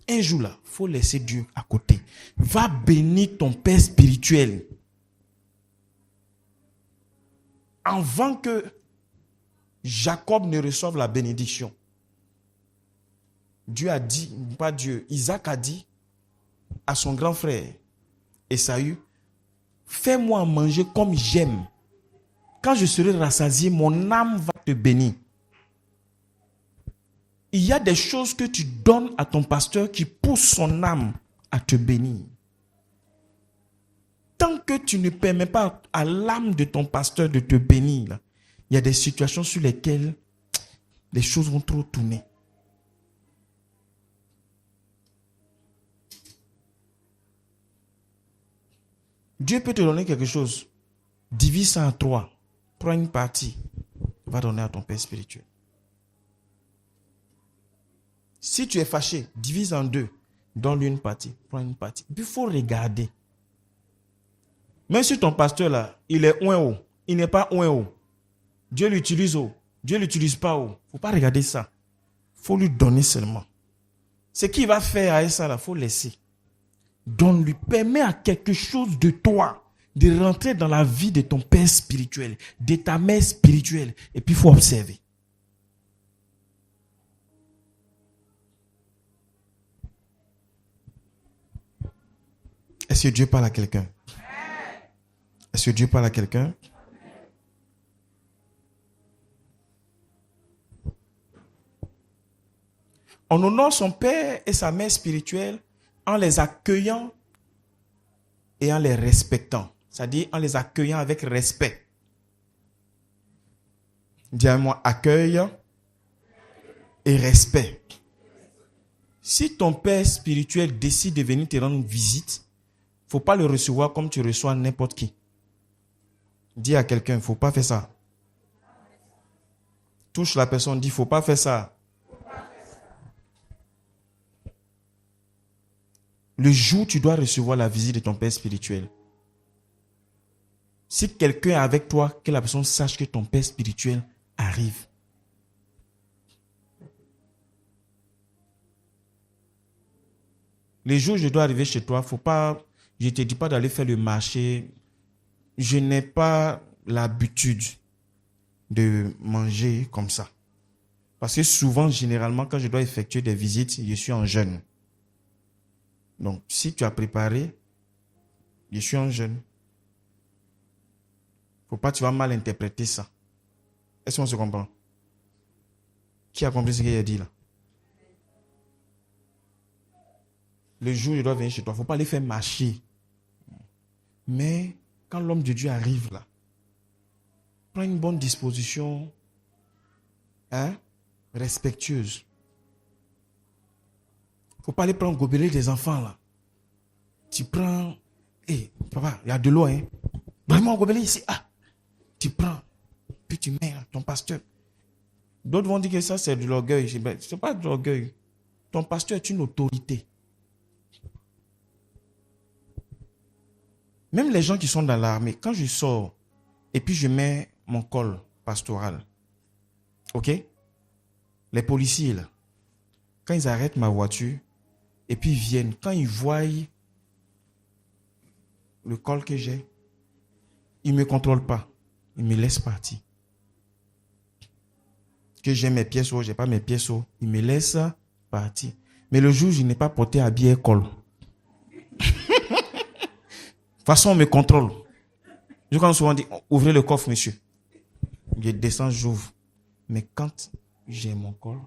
A: Un jour là, il faut laisser Dieu à côté. Va bénir ton père spirituel. Avant que Jacob ne reçoive la bénédiction, Dieu a dit, pas Dieu, Isaac a dit à son grand frère Esaü, fais-moi manger comme j'aime. Quand je serai rassasié, mon âme va te bénir. Il y a des choses que tu donnes à ton pasteur qui poussent son âme à te bénir. Tant que tu ne permets pas à l'âme de ton pasteur de te bénir, là, il y a des situations sur lesquelles les choses vont trop tourner. Dieu peut te donner quelque chose. Divise ça en 3. Prends une partie. Va donner à ton père spirituel. Si tu es fâché, divise en 2. Donne-lui une partie. Prends une partie. Puis il faut regarder. Même si ton pasteur là, il est haut, il n'est pas haut. Dieu l'utilise haut. Dieu ne l'utilise pas haut. Il ne faut pas regarder ça. Il faut lui donner seulement. Ce qu'il va faire avec ça là, il faut laisser. Donne-lui, permets à quelque chose de toi de rentrer dans la vie de ton père spirituel, de ta mère spirituelle. Et puis il faut observer. Est-ce que Dieu parle à quelqu'un? Est-ce que Dieu parle à quelqu'un? On honore son père et sa mère spirituelle en les accueillant et en les respectant. C'est-à-dire en les accueillant avec respect. Dis-moi, accueil et respect. Si ton père spirituel décide de venir te rendre visite, il ne faut pas le recevoir comme tu reçois n'importe qui. Dis à quelqu'un, il ne faut pas faire ça. Touche la personne, dis, il ne faut pas faire ça. Le jour où tu dois recevoir la visite de ton père spirituel, si quelqu'un est avec toi, que la personne sache que ton père spirituel arrive. Les jours où je dois arriver chez toi, faut pas, je ne te dis pas d'aller faire le marché. Je n'ai pas l'habitude de manger comme ça. Parce que souvent, généralement, quand je dois effectuer des visites, je suis en jeûne. Donc, si tu as préparé, Je suis un jeune. Faut pas que tu vas mal interpréter ça. Est-ce qu'on se comprend? Qui a compris ce qu'il a dit là? Le jour où je dois venir chez toi, il ne faut pas les faire marcher. Mais quand l'homme de Dieu arrive là, prends une bonne disposition, respectueuse. Il ne faut pas aller prendre gobeler des enfants là. Tu prends, papa, il y a de l'eau, hein. Donne-moi un gobelet ici. Tu prends, puis tu mets ton pasteur. D'autres vont dire que ça c'est de l'orgueil. Ce n'est pas de l'orgueil. Ton pasteur est une autorité. Même les gens qui sont dans l'armée, quand je sors et puis je mets mon col pastoral, ok? Les policiers là, quand ils arrêtent ma voiture et puis ils viennent, quand ils voient le col que j'ai, ils ne me contrôlent pas. Ils me laissent partir. Que j'ai mes pièces hauts, je n'ai pas mes pièces hauts, ils me laissent partir. Mais le jour où je n'ai pas porté habit école, de toute façon, on me contrôle. Je quand souvent dit, ouvrez le coffre, monsieur. Je descends, j'ouvre. Mais quand j'ai mon col,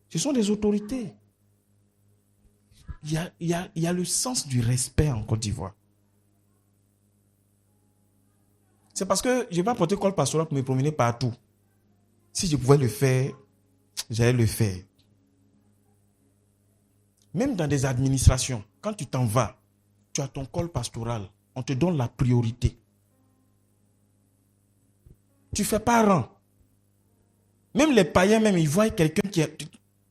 A: ce sont des autorités. Il y a le sens du respect en Côte d'Ivoire. C'est parce que je n'ai pas porté col pastoral pour me promener partout. Si je pouvais le faire, j'allais le faire. Même dans des administrations, quand tu t'en vas, tu as ton col pastoral, on te donne la priorité. Tu ne fais pas rang. Même les païens, même, ils voient quelqu'un qui est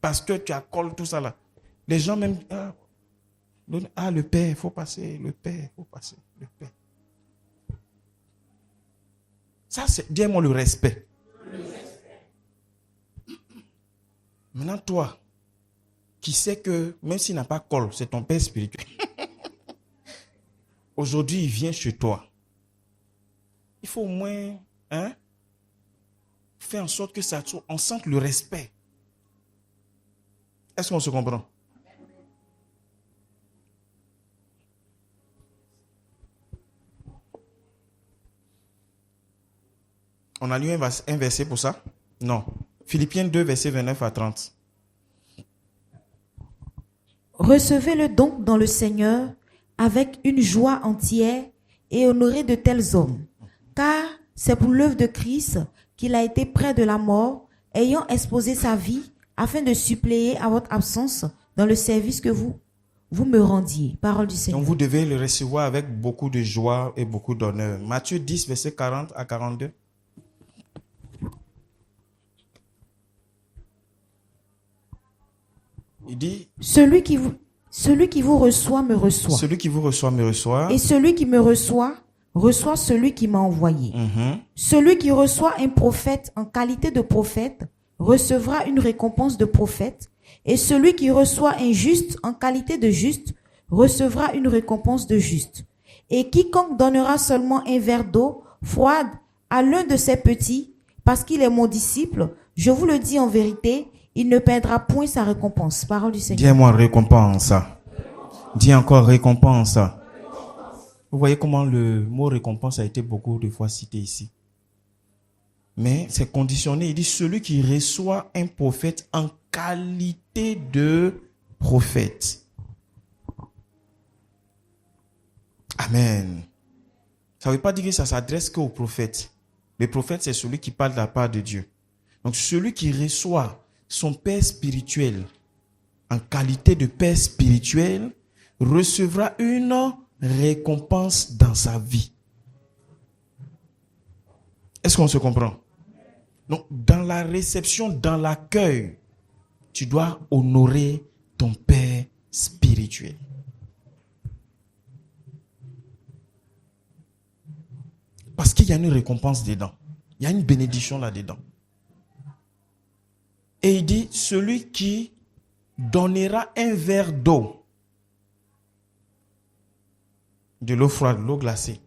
A: pasteur, tu as col, tout ça là. Les gens même, le père, il faut passer, le père, il faut passer, le père. Ça, c'est, dis-moi le respect. Maintenant, toi, qui sais que, même s'il n'a pas col, c'est ton père spirituel. Aujourd'hui, il vient chez toi. Il faut au moins, faire en sorte que ça, on sente le respect. Est-ce qu'on se comprend? On a lu un verset pour ça? Non. Philippiens 2, verset 29 à 30.
B: Recevez-le donc dans le Seigneur avec une joie entière et honorez de tels hommes. Car c'est pour l'œuvre de Christ qu'il a été près de la mort, ayant exposé sa vie afin de suppléer à votre absence dans le service que vous me rendiez. Parole du Seigneur.
A: Donc vous devez le recevoir avec beaucoup de joie et beaucoup d'honneur. Matthieu 10, verset 40 à 42. Il dit,
B: celui qui vous reçoit me reçoit.
A: Celui qui vous reçoit me reçoit.
B: Et celui qui me reçoit celui qui m'a envoyé. Celui qui reçoit un prophète en qualité de prophète recevra une récompense de prophète. Et celui qui reçoit un juste en qualité de juste recevra une récompense de juste. Et quiconque donnera seulement un verre d'eau froide à l'un de ces petits, parce qu'il est mon disciple, je vous le dis en vérité, il ne perdra point sa récompense. Parole du Seigneur.
A: Dis-moi récompense. Dis encore récompense. Vous voyez comment le mot récompense a été beaucoup de fois cité ici. Mais c'est conditionné. Il dit celui qui reçoit un prophète en qualité de prophète. Amen. Ça ne veut pas dire que ça s'adresse qu'au prophète. Le prophète, c'est celui qui parle de la part de Dieu. Donc celui qui reçoit son père spirituel en qualité de père spirituel recevra une récompense dans sa vie. Est-ce qu'on se comprend? Donc, dans la réception, dans l'accueil, tu dois honorer ton père spirituel. Parce qu'il y a une récompense dedans. Il y a une bénédiction là-dedans. Et il dit, celui qui donnera un verre d'eau, de l'eau froide, l'eau glacée,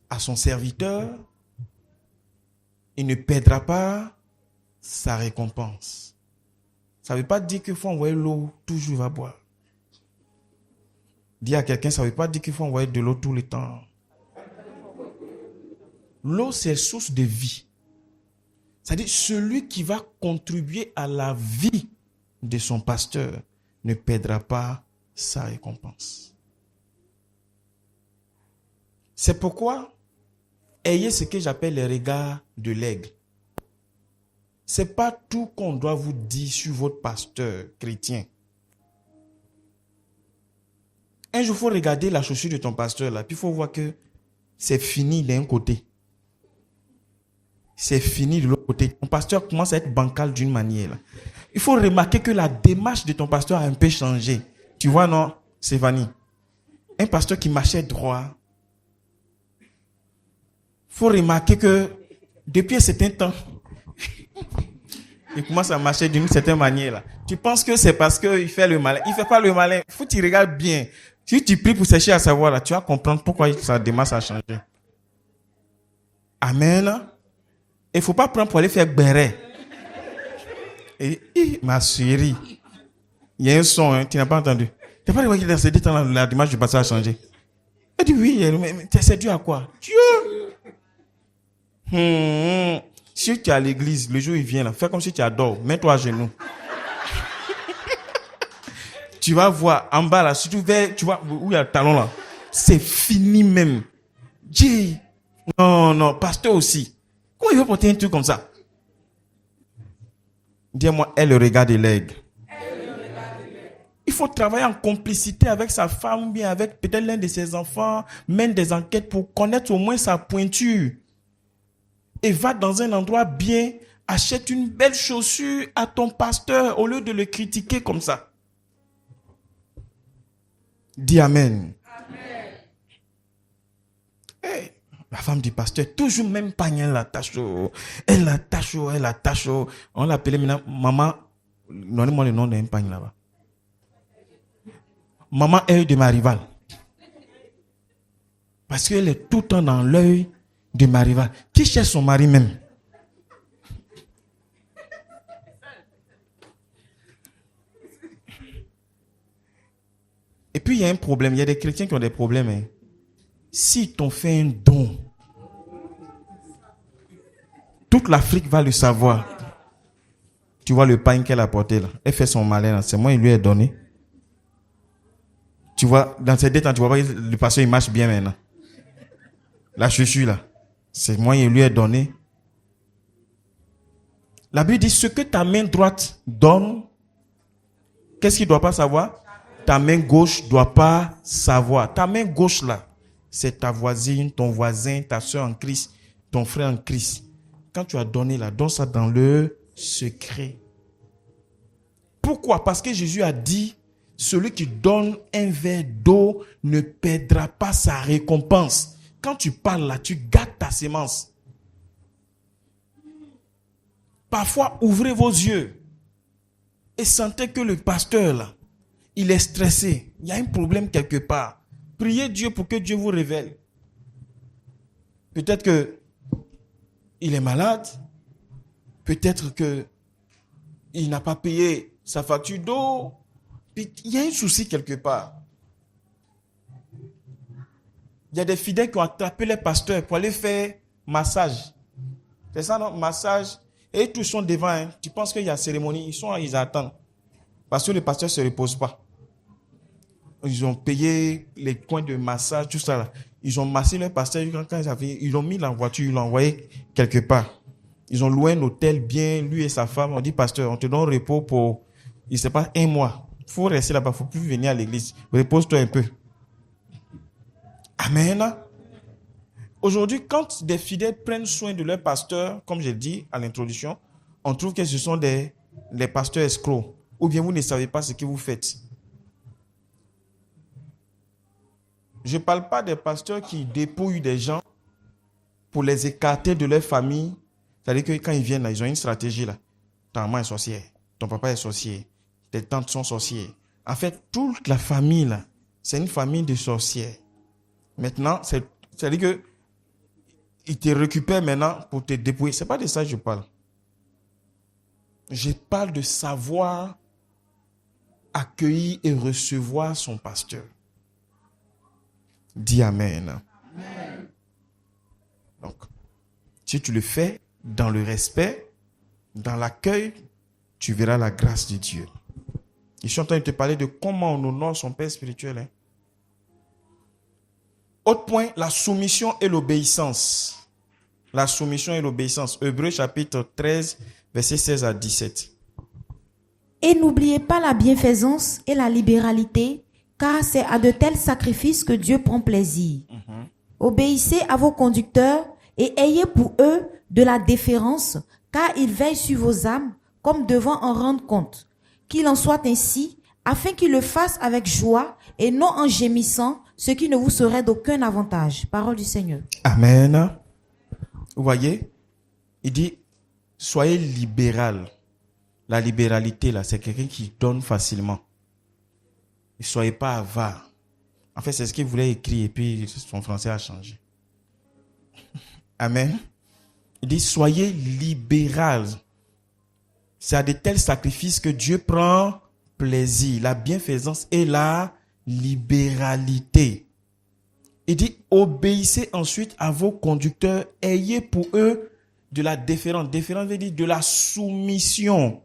A: à son serviteur, il ne perdra pas sa récompense. Ça ne veut pas dire qu'il faut envoyer l'eau, toujours va boire. Dis à quelqu'un, ça ne veut pas dire qu'il faut envoyer de l'eau tout le temps. L'eau, c'est source de vie. C'est-à-dire, celui qui va contribuer à la vie de son pasteur ne perdra pas sa récompense. C'est pourquoi, ayez ce que j'appelle le regard de l'aigle. Ce n'est pas tout qu'on doit vous dire sur votre pasteur chrétien. Un jour, il faut regarder la chaussure de ton pasteur là, puis il faut voir que c'est fini d'un côté. C'est fini de l'autre côté. Ton pasteur commence à être bancal d'une manière. Là. Il faut remarquer que la démarche de ton pasteur a un peu changé. Tu vois, non, Stéphanie? Un pasteur qui marchait droit. Il faut remarquer que depuis un certain temps, il commence à marcher d'une certaine manière. Là. Tu penses que c'est parce qu'il fait le malin. Il ne fait pas le malin. Il faut que tu regardes bien. Si tu pries pour chercher à savoir, là, tu vas comprendre pourquoi sa démarche a changé. Amen. Il ne faut pas prendre pour aller faire béret. Et ma chérie, il y a un son, hein, tu n'as pas entendu. Tu n'as pas remarqué que dans ces deux temps, la démarche du pasteur a changé. Elle dit oui, mais c'est dû à quoi? Dieu. Si tu es à l'église, le jour où il vient, là, fais comme si tu adores. Mets-toi à genoux. Tu vas voir en bas, là, si tu veux, tu vois où il y a le talon, là. C'est fini même. Dieu. Non, pasteur aussi. Comment il veut porter un truc comme ça? Dis-moi, elle regarde l'aigle. Il faut travailler en complicité avec sa femme ou bien avec peut-être l'un de ses enfants, mène des enquêtes pour connaître au moins sa pointure. Et va dans un endroit bien, achète une belle chaussure à ton pasteur au lieu de le critiquer comme ça. Dis Amen. Amen. Hey, la femme du pasteur, toujours même panier, elle attache. Elle attache. On l'appelait maintenant maman. Donnez-moi le nom d'un panier là-bas. Maman œil de ma rivale. Parce qu'elle est tout le temps dans l'œil de ma rivale. Qui cherche son mari même? Et puis il y a un problème. Il y a des chrétiens qui ont des problèmes. Hein. Si t'ont fait un don, toute l'Afrique va le savoir. Tu vois le pain qu'elle a porté là. Elle fait son malin là. C'est moi, il lui a donné. Tu vois, dans ces deux temps, tu vois pas que le pasteur il marche bien maintenant. La chaussure là. C'est moi, il lui a donné. La Bible dit ce que ta main droite donne, qu'est-ce qu'il ne doit pas savoir? Ta main gauche ne doit pas savoir. Ta main gauche là, c'est ta voisine, ton voisin, ta soeur en Christ, ton frère en Christ. Quand tu as donné là, donne ça dans le secret. Pourquoi? Parce que Jésus a dit, celui qui donne un verre d'eau ne perdra pas sa récompense. Quand tu parles là, tu gâtes ta sémence. Parfois, ouvrez vos yeux et sentez que le pasteur là, il est stressé. Il y a un problème quelque part. Priez Dieu pour que Dieu vous révèle. Peut-être que il est malade. Peut-être que il n'a pas payé sa facture d'eau. Il y a un souci quelque part. Il y a des fidèles qui ont attrapé les pasteurs pour aller faire massage. C'est ça, non? Massage. Et tous sont devant. Hein. Tu penses qu'il y a cérémonie. Ils attendent. Parce que le pasteur ne se repose pas. Ils ont payé les coins de massage, tout ça. Là. Ils ont massé leur pasteur. Ils l'ont mis dans la voiture. Ils l'ont envoyé quelque part. Ils ont loué un hôtel bien. Lui et sa femme. On dit, pasteur, on te donne repos pour, il ne sait pas, 1 mois. Il faut rester là-bas. Il ne faut plus venir à l'église. Repose-toi un peu. Amen. Aujourd'hui, quand des fidèles prennent soin de leur pasteur, comme j'ai dit à l'introduction, on trouve que ce sont des pasteurs escrocs. Ou bien vous ne savez pas ce que vous faites. Je ne parle pas des pasteurs qui dépouillent des gens pour les écarter de leur famille. C'est-à-dire que quand ils viennent là, ils ont une stratégie là. Ta maman est sorcière, ton papa est sorcier, tes tantes sont sorcières. En fait, toute la famille là, c'est une famille de sorcières. Maintenant, c'est-à-dire que ils te récupèrent maintenant pour te dépouiller. Ce n'est pas de ça que je parle. Je parle de savoir accueillir et recevoir son pasteur. Dis Amen. Donc, si tu le fais dans le respect, dans l'accueil, tu verras la grâce de Dieu. Je suis en train de te parler de comment on honore son Père spirituel. Hein. Autre point, la soumission et l'obéissance. La soumission et l'obéissance. Hébreux chapitre 13, versets 16 à 17.
B: Et n'oubliez pas la bienfaisance et la libéralité, car c'est à de tels sacrifices que Dieu prend plaisir. Obéissez à vos conducteurs et ayez pour eux de la déférence, car ils veillent sur vos âmes comme devant en rendre compte. Qu'il en soit ainsi, afin qu'ils le fassent avec joie et non en gémissant, ce qui ne vous serait d'aucun avantage. Parole du Seigneur.
A: Amen. Vous voyez, il dit, soyez libéral. La libéralité, là, c'est quelqu'un qui donne facilement. Ne soyez pas avare. En fait, c'est ce qu'il voulait écrire et puis son français a changé. Amen. Il dit, soyez libéral. C'est à de tels sacrifices que Dieu prend plaisir, la bienfaisance et la libéralité. Il dit, obéissez ensuite à vos conducteurs, ayez pour eux de la déférence. Déférence veut dire de la soumission.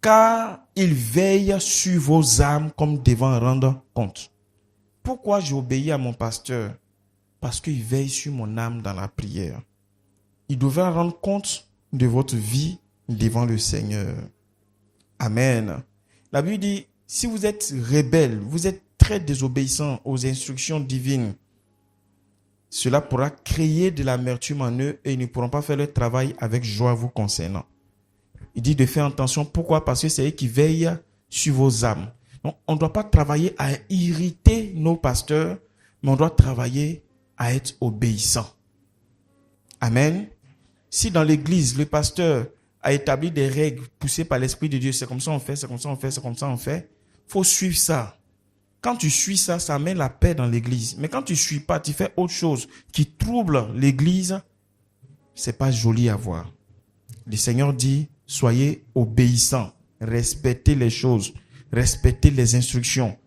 A: Car ils veillent sur vos âmes comme devant rendre compte. Pourquoi j'obéis à mon pasteur? Parce qu'il veille sur mon âme dans la prière. Il devra rendre compte de votre vie devant le Seigneur. Amen. La Bible dit, si vous êtes rebelle, vous êtes très désobéissant aux instructions divines, cela pourra créer de l'amertume en eux et ils ne pourront pas faire leur travail avec joie vous concernant. Il dit de faire attention. Pourquoi? Parce que c'est eux qui veillent sur vos âmes. Donc, on ne doit pas travailler à irriter nos pasteurs, mais on doit travailler à être obéissant. Amen. Si dans l'église, le pasteur a établi des règles poussées par l'Esprit de Dieu, c'est comme ça on fait, c'est comme ça on fait, c'est comme ça on fait, il faut suivre ça. Quand tu suis ça, ça amène la paix dans l'église. Mais quand tu ne suis pas, tu fais autre chose qui trouble l'église, c'est pas joli à voir. Le Seigneur dit, soyez obéissants, respectez les choses, respectez les instructions.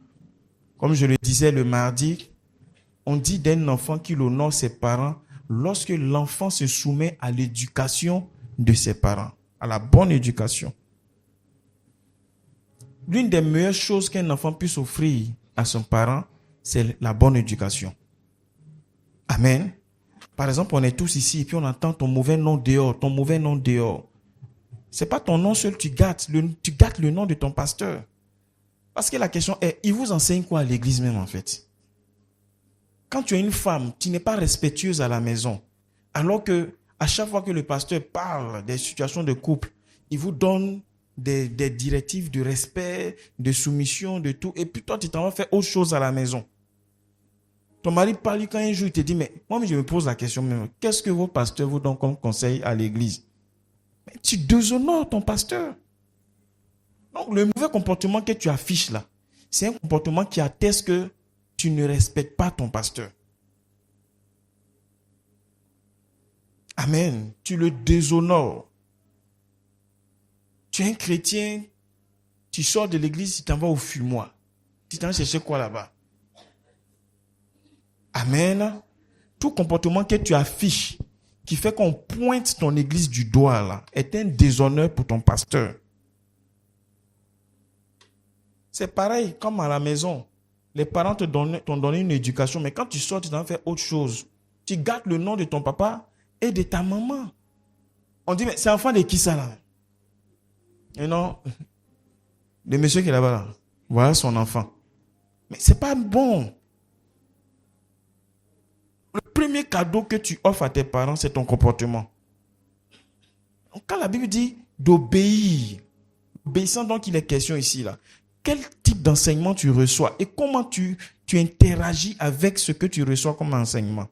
A: Comme je le disais le mardi, on dit d'un enfant qu'il honore ses parents lorsque l'enfant se soumet à l'éducation de ses parents, à la bonne éducation. L'une des meilleures choses qu'un enfant puisse offrir à son parent, c'est la bonne éducation. Amen. Par exemple, on est tous ici et puis on entend ton mauvais nom dehors, ton mauvais nom dehors. C'est pas ton nom seul que tu gâtes, tu gâtes le nom de ton pasteur. Parce que la question est, il vous enseigne quoi à l'église même en fait? Quand tu es une femme, tu n'es pas respectueuse à la maison. Alors que à chaque fois que le pasteur parle des situations de couple, il vous donne des directives de respect, de soumission, de tout. Et puis toi, tu t'en vas faire autre chose à la maison. Ton mari parle quand un jour, il te dit, mais moi, je me pose la question même, qu'est-ce que vos pasteurs vous donnent comme conseil à l'église? Mais tu déshonores ton pasteur. Donc, le mauvais comportement que tu affiches là, c'est un comportement qui atteste que tu ne respectes pas ton pasteur. Amen. Tu le déshonores. Tu es un chrétien, tu sors de l'église, tu t'en vas au fumoir. Tu t'en vas chercher quoi là-bas? Amen. Tout comportement que tu affiches, qui fait qu'on pointe ton église du doigt là, est un déshonneur pour ton pasteur. C'est pareil comme à la maison. Les parents t'ont donné une éducation, mais quand tu sors, tu t'en fais autre chose. Tu gardes le nom de ton papa et de ta maman. On dit, mais c'est enfant de qui ça là? Et non, le monsieur qui est là-bas, là, voilà son enfant. Mais c'est pas bon. Le premier cadeau que tu offres à tes parents, c'est ton comportement. Donc, quand la Bible dit d'obéir, obéissant donc il est question ici là, quel type d'enseignement tu reçois et comment tu interagis avec ce que tu reçois comme enseignement.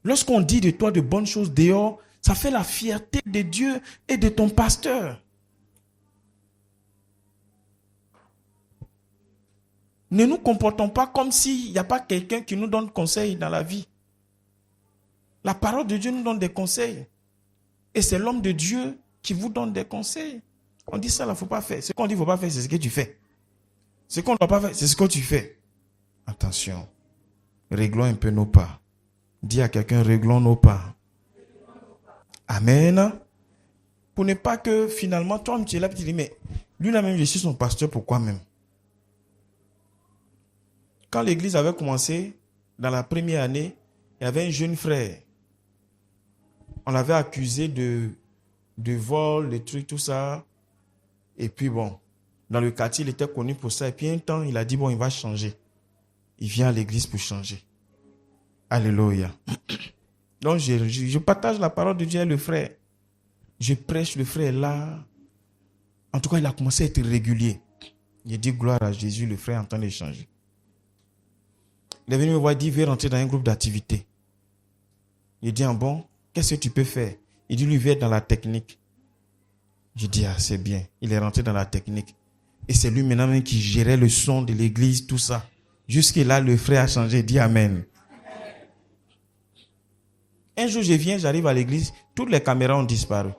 A: Lorsqu'on dit de toi de bonnes choses dehors, ça fait la fierté de Dieu et de ton pasteur. Ne nous comportons pas comme s'il n'y a pas quelqu'un qui nous donne conseil dans la vie. La parole de Dieu nous donne des conseils. Et c'est l'homme de Dieu qui vous donne des conseils. On dit ça, il ne faut pas faire. Ce qu'on dit qu'il ne faut pas faire, c'est ce que tu fais. Ce qu'on ne doit pas faire, c'est ce que tu fais. Attention. Réglons un peu nos pas. Dis à quelqu'un, réglons nos pas. Amen. Pour ne pas que finalement, toi, tu es là, tu dis, mais lui-là même, je suis son pasteur, pourquoi même? Quand l'église avait commencé, dans la première année, il y avait un jeune frère. On l'avait accusé de vol, de trucs, tout ça. Et puis bon, dans le quartier, il était connu pour ça. Et puis un temps, il a dit, bon, il va changer. Il vient à l'église pour changer. Alléluia. Donc, je partage la parole de Dieu à le frère. Je prêche, le frère est là. En tout cas, il a commencé à être régulier. Il dit gloire à Jésus, le frère est en train d'échanger. Il est venu me voir, il dit, viens rentrer dans un groupe d'activité. Il dit, bon, qu'est-ce que tu peux faire? Il dit, lui, viens dans la technique. Je dis, c'est bien. Il est rentré dans la technique. Et c'est lui maintenant même qui gérait le son de l'église, tout ça. Jusqu'à là, le frère a changé. Il dit Amen. Un jour, j'arrive à l'église, toutes les caméras ont disparu.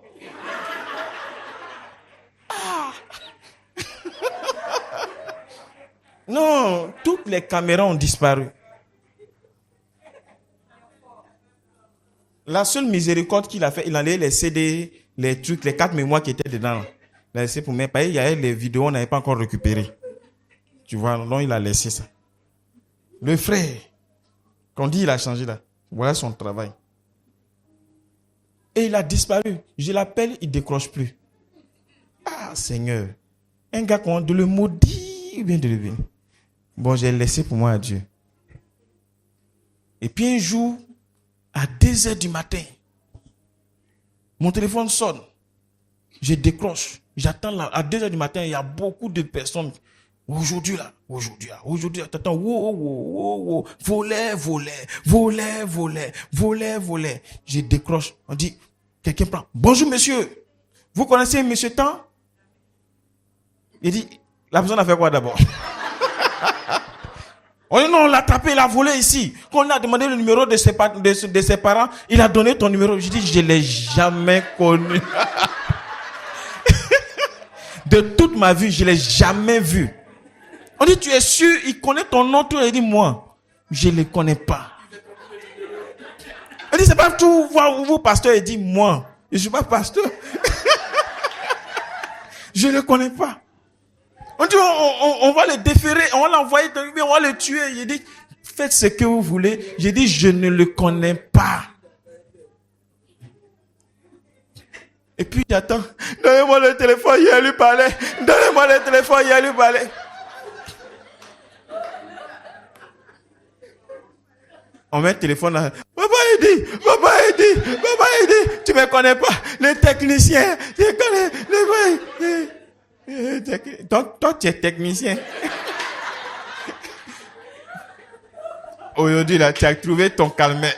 A: Non, toutes les caméras ont disparu. La seule miséricorde qu'il a fait, il a enlevé les CD, les trucs, les 4 mémoires qui étaient dedans. Il a laissé pour moi. Il y avait les vidéos, on n'avait pas encore récupéré. Tu vois, donc il a laissé ça. Le frère, qu'on dit il a changé là, voilà son travail. Et il a disparu. Je l'appelle, il ne décroche plus. Ah, Seigneur. Un gars qu'on de le maudire, bien de le venir. Bon, j'ai laissé pour moi à Dieu. Et puis un jour, à 2h du matin, mon téléphone sonne. Je décroche. J'attends là. À 2h du matin, il y a beaucoup de personnes. Aujourd'hui, t'attends. Volet. Je décroche. On dit, quelqu'un prend. Bonjour, monsieur. Vous connaissez monsieur Tan? Il dit, la personne a fait quoi d'abord? On dit, non, on l'a attrapé, il a volé ici. Quand on a demandé le numéro de ses parents, il a donné ton numéro. Je dis, je ne l'ai jamais connu. De toute ma vie, je ne l'ai jamais vu. On dit, tu es sûr, il connaît ton nom, tout. Il dit, moi, je ne le connais pas. Il dit, c'est pas tout, vous, pasteur. Il dit, moi, je ne suis pas pasteur. Je ne le connais pas. On dit, on va le déférer, on va l'envoyer, on va le tuer. Il dit, faites ce que vous voulez. J'ai dit, je ne le connais pas. Et puis, j'attends. Donnez-moi le téléphone, il y a lui parler. Donnez-moi le téléphone, il y a lui parler. On met le téléphone là. Papa Eddy, tu me connais pas. Le technicien, je connais. Toi, tu es technicien. Aujourd'hui, là, tu as trouvé ton calmet.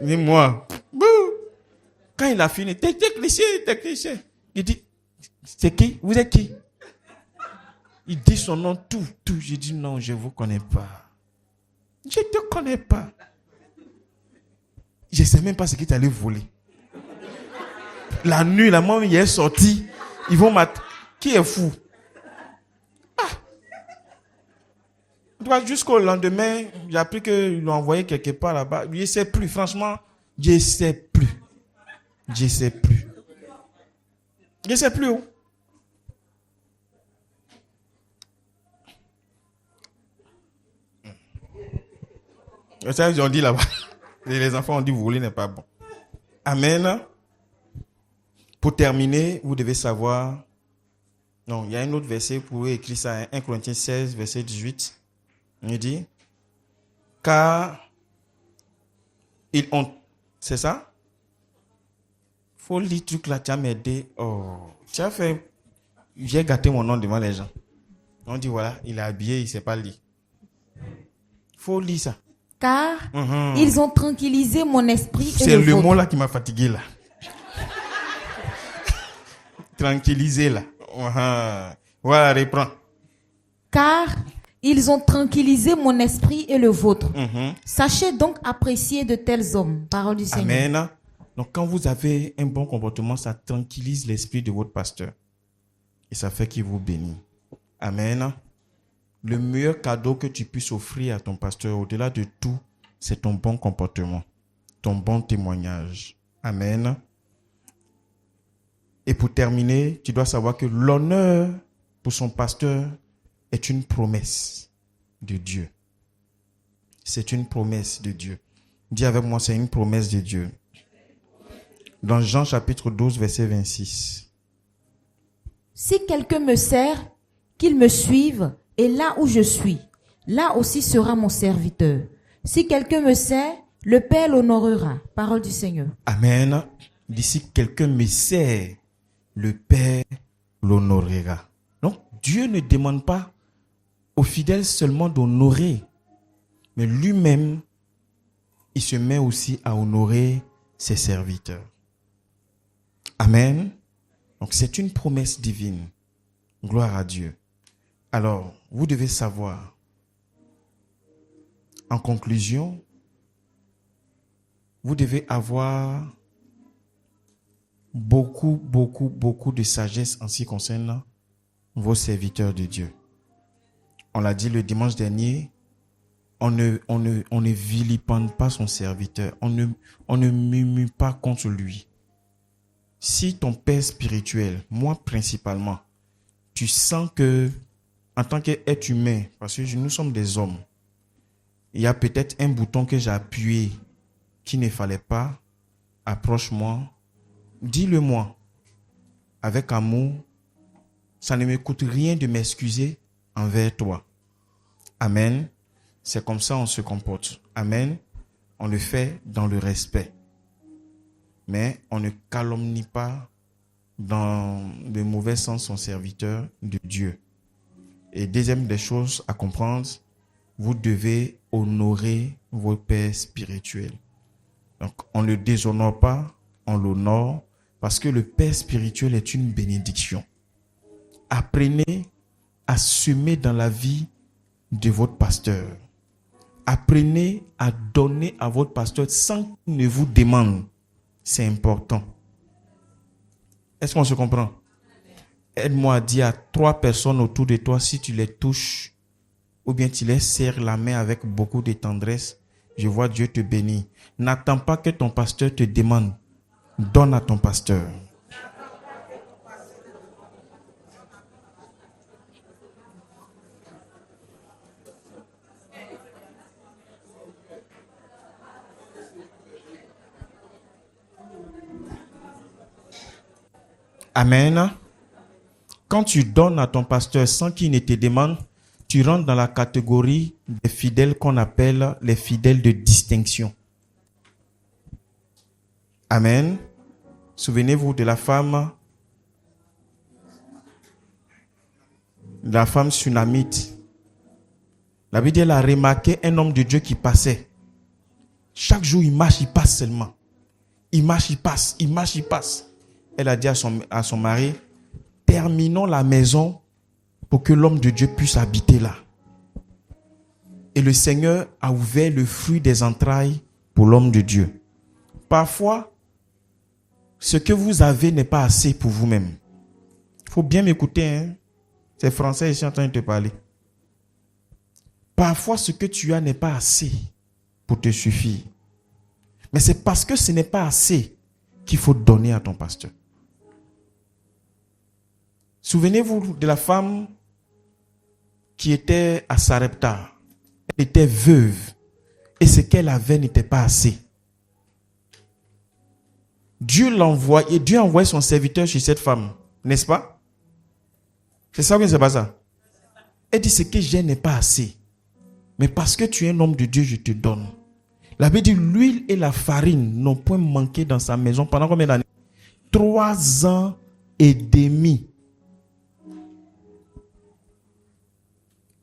A: Dis-moi. Quand il a fini, technicien. Il dit, c'est qui? Vous êtes qui? Il dit son nom, tout. J'ai dit, non, je ne vous connais pas. Je ne te connais pas. Je ne sais même pas ce qui t'allait voler. La nuit, la maman, il est sorti. Ils vont m'attendre. Qui est fou? Jusqu'au lendemain, j'ai appris qu'ils l'ont envoyé quelque part là-bas. Je ne sais plus, franchement, je ne sais plus. Je ne sais plus où. Ça, ils ont dit là-bas. Les enfants ont dit, vous voulez n'est pas bon. Amen. Pour terminer, vous devez savoir. Non, il y a un autre verset, vous pouvez écrire ça, 1 Corinthiens 16, verset 18. Il dit, car ils ont. C'est ça? Faut lire le truc là, tu as m'aidé. Oh, tu as fait. J'ai gâté mon nom devant les gens. On dit, voilà, il est habillé, il ne sait pas lire. Faut lire ça.
B: Car ils ont tranquillisé mon esprit.
A: C'est le mot là qui m'a fatigué là. Tranquilliser là. Voilà, reprends.
B: Car ils ont tranquillisé mon esprit et le vôtre. Sachez donc apprécier de tels hommes. Parole du Seigneur.
A: Amen. Donc quand vous avez un bon comportement, ça tranquillise l'esprit de votre pasteur. Et ça fait qu'il vous bénit. Amen. Le meilleur cadeau que tu puisses offrir à ton pasteur, au-delà de tout, c'est ton bon comportement, ton bon témoignage. Amen. Et pour terminer, tu dois savoir que l'honneur pour son pasteur est une promesse de Dieu. C'est une promesse de Dieu. Dis avec moi, c'est une promesse de Dieu. Dans Jean chapitre 12, verset 26.
B: Si quelqu'un me sert, qu'il me suive, et là où je suis, là aussi sera mon serviteur. Si quelqu'un me sert, le Père l'honorera. Parole du Seigneur.
A: Amen. D'ici quelqu'un me sert, le Père l'honorera. Donc, Dieu ne demande pas aux fidèles seulement d'honorer, mais lui-même, il se met aussi à honorer ses serviteurs. Amen. Donc, c'est une promesse divine. Gloire à Dieu. Alors, vous devez savoir, en conclusion, vous devez avoir beaucoup de sagesse en ce qui concerne vos serviteurs de Dieu. On l'a dit le dimanche dernier, on ne vilipende pas son serviteur, on ne murmure pas contre lui. Si ton père spirituel, moi principalement, tu sens que en tant qu'être humain, parce que nous sommes des hommes, il y a peut-être un bouton que j'ai appuyé qu'il ne fallait pas, approche-moi, dis-le-moi avec amour. Ça ne me coûte rien de m'excuser envers toi. Amen. C'est comme ça on se comporte. Amen. On le fait dans le respect. Mais on ne calomnie pas dans le mauvais sens son serviteur de Dieu. Et deuxième des choses à comprendre, vous devez honorer vos pères spirituels. Donc, on ne le déshonore pas, on l'honore, parce que le père spirituel est une bénédiction. Apprenez à semer dans la vie de votre pasteur. Apprenez à donner à votre pasteur sans qu'il ne vous demande. C'est important. Est-ce qu'on se comprend? Aide-moi à dire à 3 personnes autour de toi, si tu les touches, ou bien tu les serres la main avec beaucoup de tendresse, je vois Dieu te bénir. N'attends pas que ton pasteur te demande. Donne à ton pasteur. Amen. Quand tu donnes à ton pasteur sans qu'il ne te demande, tu rentres dans la catégorie des fidèles qu'on appelle les fidèles de distinction. Amen. Souvenez-vous de la femme sunamite. La Bible dit, elle a remarqué un homme de Dieu qui passait. Chaque jour, il marche, il passe seulement. Il marche, il passe, il marche, il passe. Elle a dit à son mari, terminons la maison pour que l'homme de Dieu puisse habiter là. Et le Seigneur a ouvert le fruit des entrailles pour l'homme de Dieu. Parfois, ce que vous avez n'est pas assez pour vous-même. Il faut bien m'écouter, hein? C'est français, je suis en train de te parler. Parfois, ce que tu as n'est pas assez pour te suffire. Mais c'est parce que ce n'est pas assez qu'il faut donner à ton pasteur. Souvenez-vous de la femme qui était à Sarepta. Elle était veuve. Et ce qu'elle avait n'était pas assez. Dieu a envoyé son serviteur chez cette femme. N'est-ce pas? C'est ça ou bien c'est pas ça? Elle dit, ce que j'ai n'est pas assez. Mais parce que tu es un homme de Dieu, je te donne. La Bible dit, l'huile et la farine n'ont point manqué dans sa maison pendant combien d'années? 3 ans et demi.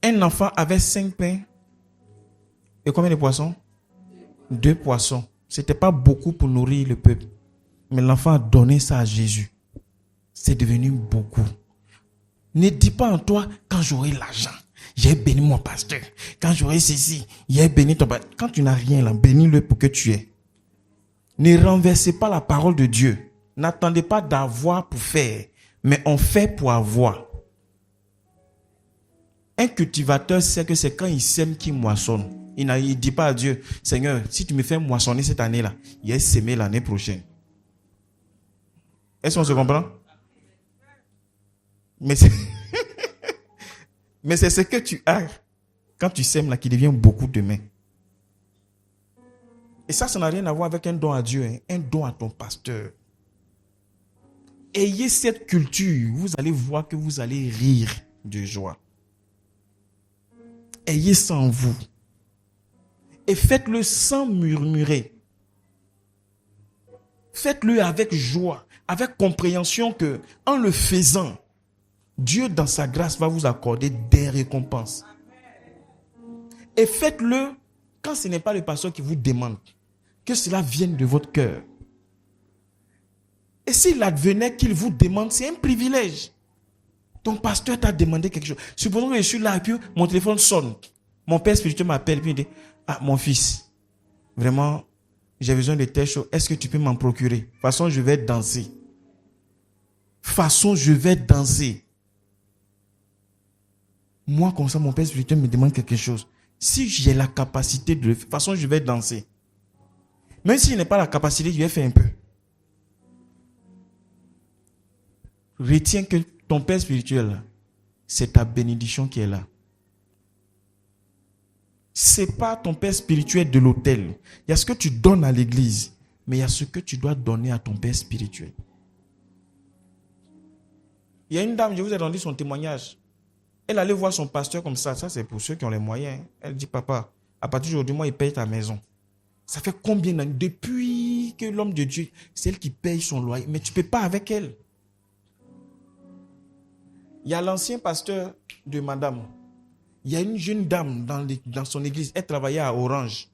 A: Un enfant avait 5 pains et combien de poissons? 2 poissons. C'était pas beaucoup pour nourrir le peuple. Mais l'enfant a donné ça à Jésus. C'est devenu beaucoup. Ne dis pas en toi, quand j'aurai l'argent, j'ai béni mon pasteur. Quand j'aurai ceci, j'ai béni ton pasteur. Quand tu n'as rien là, bénis-le pour que tu aies. Ne renversez pas la parole de Dieu. N'attendez pas d'avoir pour faire, mais on fait pour avoir. Un cultivateur sait que c'est quand il sème qu'il moissonne. Il ne dit pas à Dieu, Seigneur, si tu me fais moissonner cette année-là, il va s'aimer l'année prochaine. Est-ce qu'on se comprend? Mais c'est mais c'est ce que tu as quand tu sèmes là qui devient beaucoup demain. Et ça n'a rien à voir avec un don à Dieu, hein, un don à ton pasteur. Ayez cette culture, vous allez voir que vous allez rire de joie. Ayez ça en vous. Et faites-le sans murmurer. Faites-le avec joie, avec compréhension que, en le faisant, Dieu dans sa grâce va vous accorder des récompenses. Et faites-le quand ce n'est pas le pasteur qui vous demande, que cela vienne de votre cœur. Et s'il advenait qu'il vous demande, c'est un privilège. Ton pasteur t'a demandé quelque chose. Supposons que je suis là et puis mon téléphone sonne. Mon père spirituel m'appelle et puis il dit, ah mon fils, vraiment, j'ai besoin de telle chose. Est-ce que tu peux m'en procurer? De toute façon, je vais danser. Moi, comme ça, mon père spirituel me demande quelque chose. Si j'ai la capacité de le faire, de toute façon, je vais danser. Même s'il n'a pas la capacité, je vais faire un peu. Retiens que ton père spirituel, c'est ta bénédiction qui est là. C'est pas ton père spirituel de l'autel. Il y a ce que tu donnes à l'église, mais il y a ce que tu dois donner à ton père spirituel. Il y a une dame, je vous ai rendu son témoignage. Elle allait voir son pasteur comme ça. Ça, c'est pour ceux qui ont les moyens. Elle dit, papa, à partir d'aujourd'hui, moi, il paye ta maison. Ça fait combien d'années? Depuis que l'homme de Dieu, c'est elle qui paye son loyer. Mais tu ne peux pas avec elle. Il y a l'ancien pasteur de madame. Il y a une jeune dame dans son église. Elle travaillait à Orange.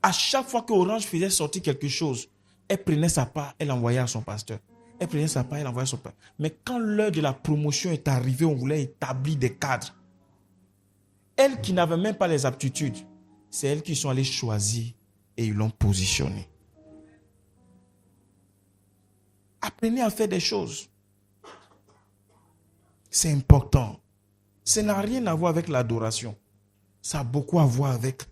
A: À chaque fois que Orange faisait sortir quelque chose, elle prenait sa part, elle envoyait à son pasteur. Elle prenait sa part, elle envoyait à son pasteur. Mais quand l'heure de la promotion est arrivée, on voulait établir des cadres. Elle qui n'avait même pas les aptitudes, c'est elles qui sont allées choisir et ils l'ont positionné. Apprenez à faire des choses. C'est important. Ça n'a rien à voir avec l'adoration. Ça a beaucoup à voir avec,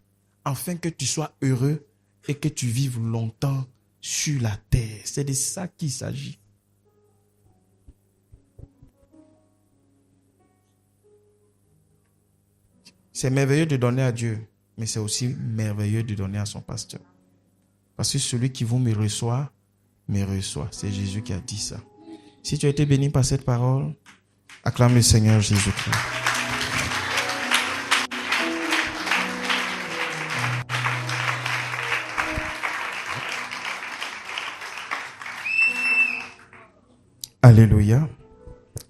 A: afin que tu sois heureux et que tu vives longtemps sur la terre. C'est de ça qu'il s'agit. C'est merveilleux de donner à Dieu, mais c'est aussi merveilleux de donner à son pasteur. Parce que celui qui vous me reçoit. C'est Jésus qui a dit ça. Si tu as été béni par cette parole, acclame le Seigneur Jésus-Christ. Alléluia.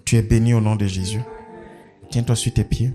A: Tu es béni au nom de Jésus. Tiens-toi sur tes pieds.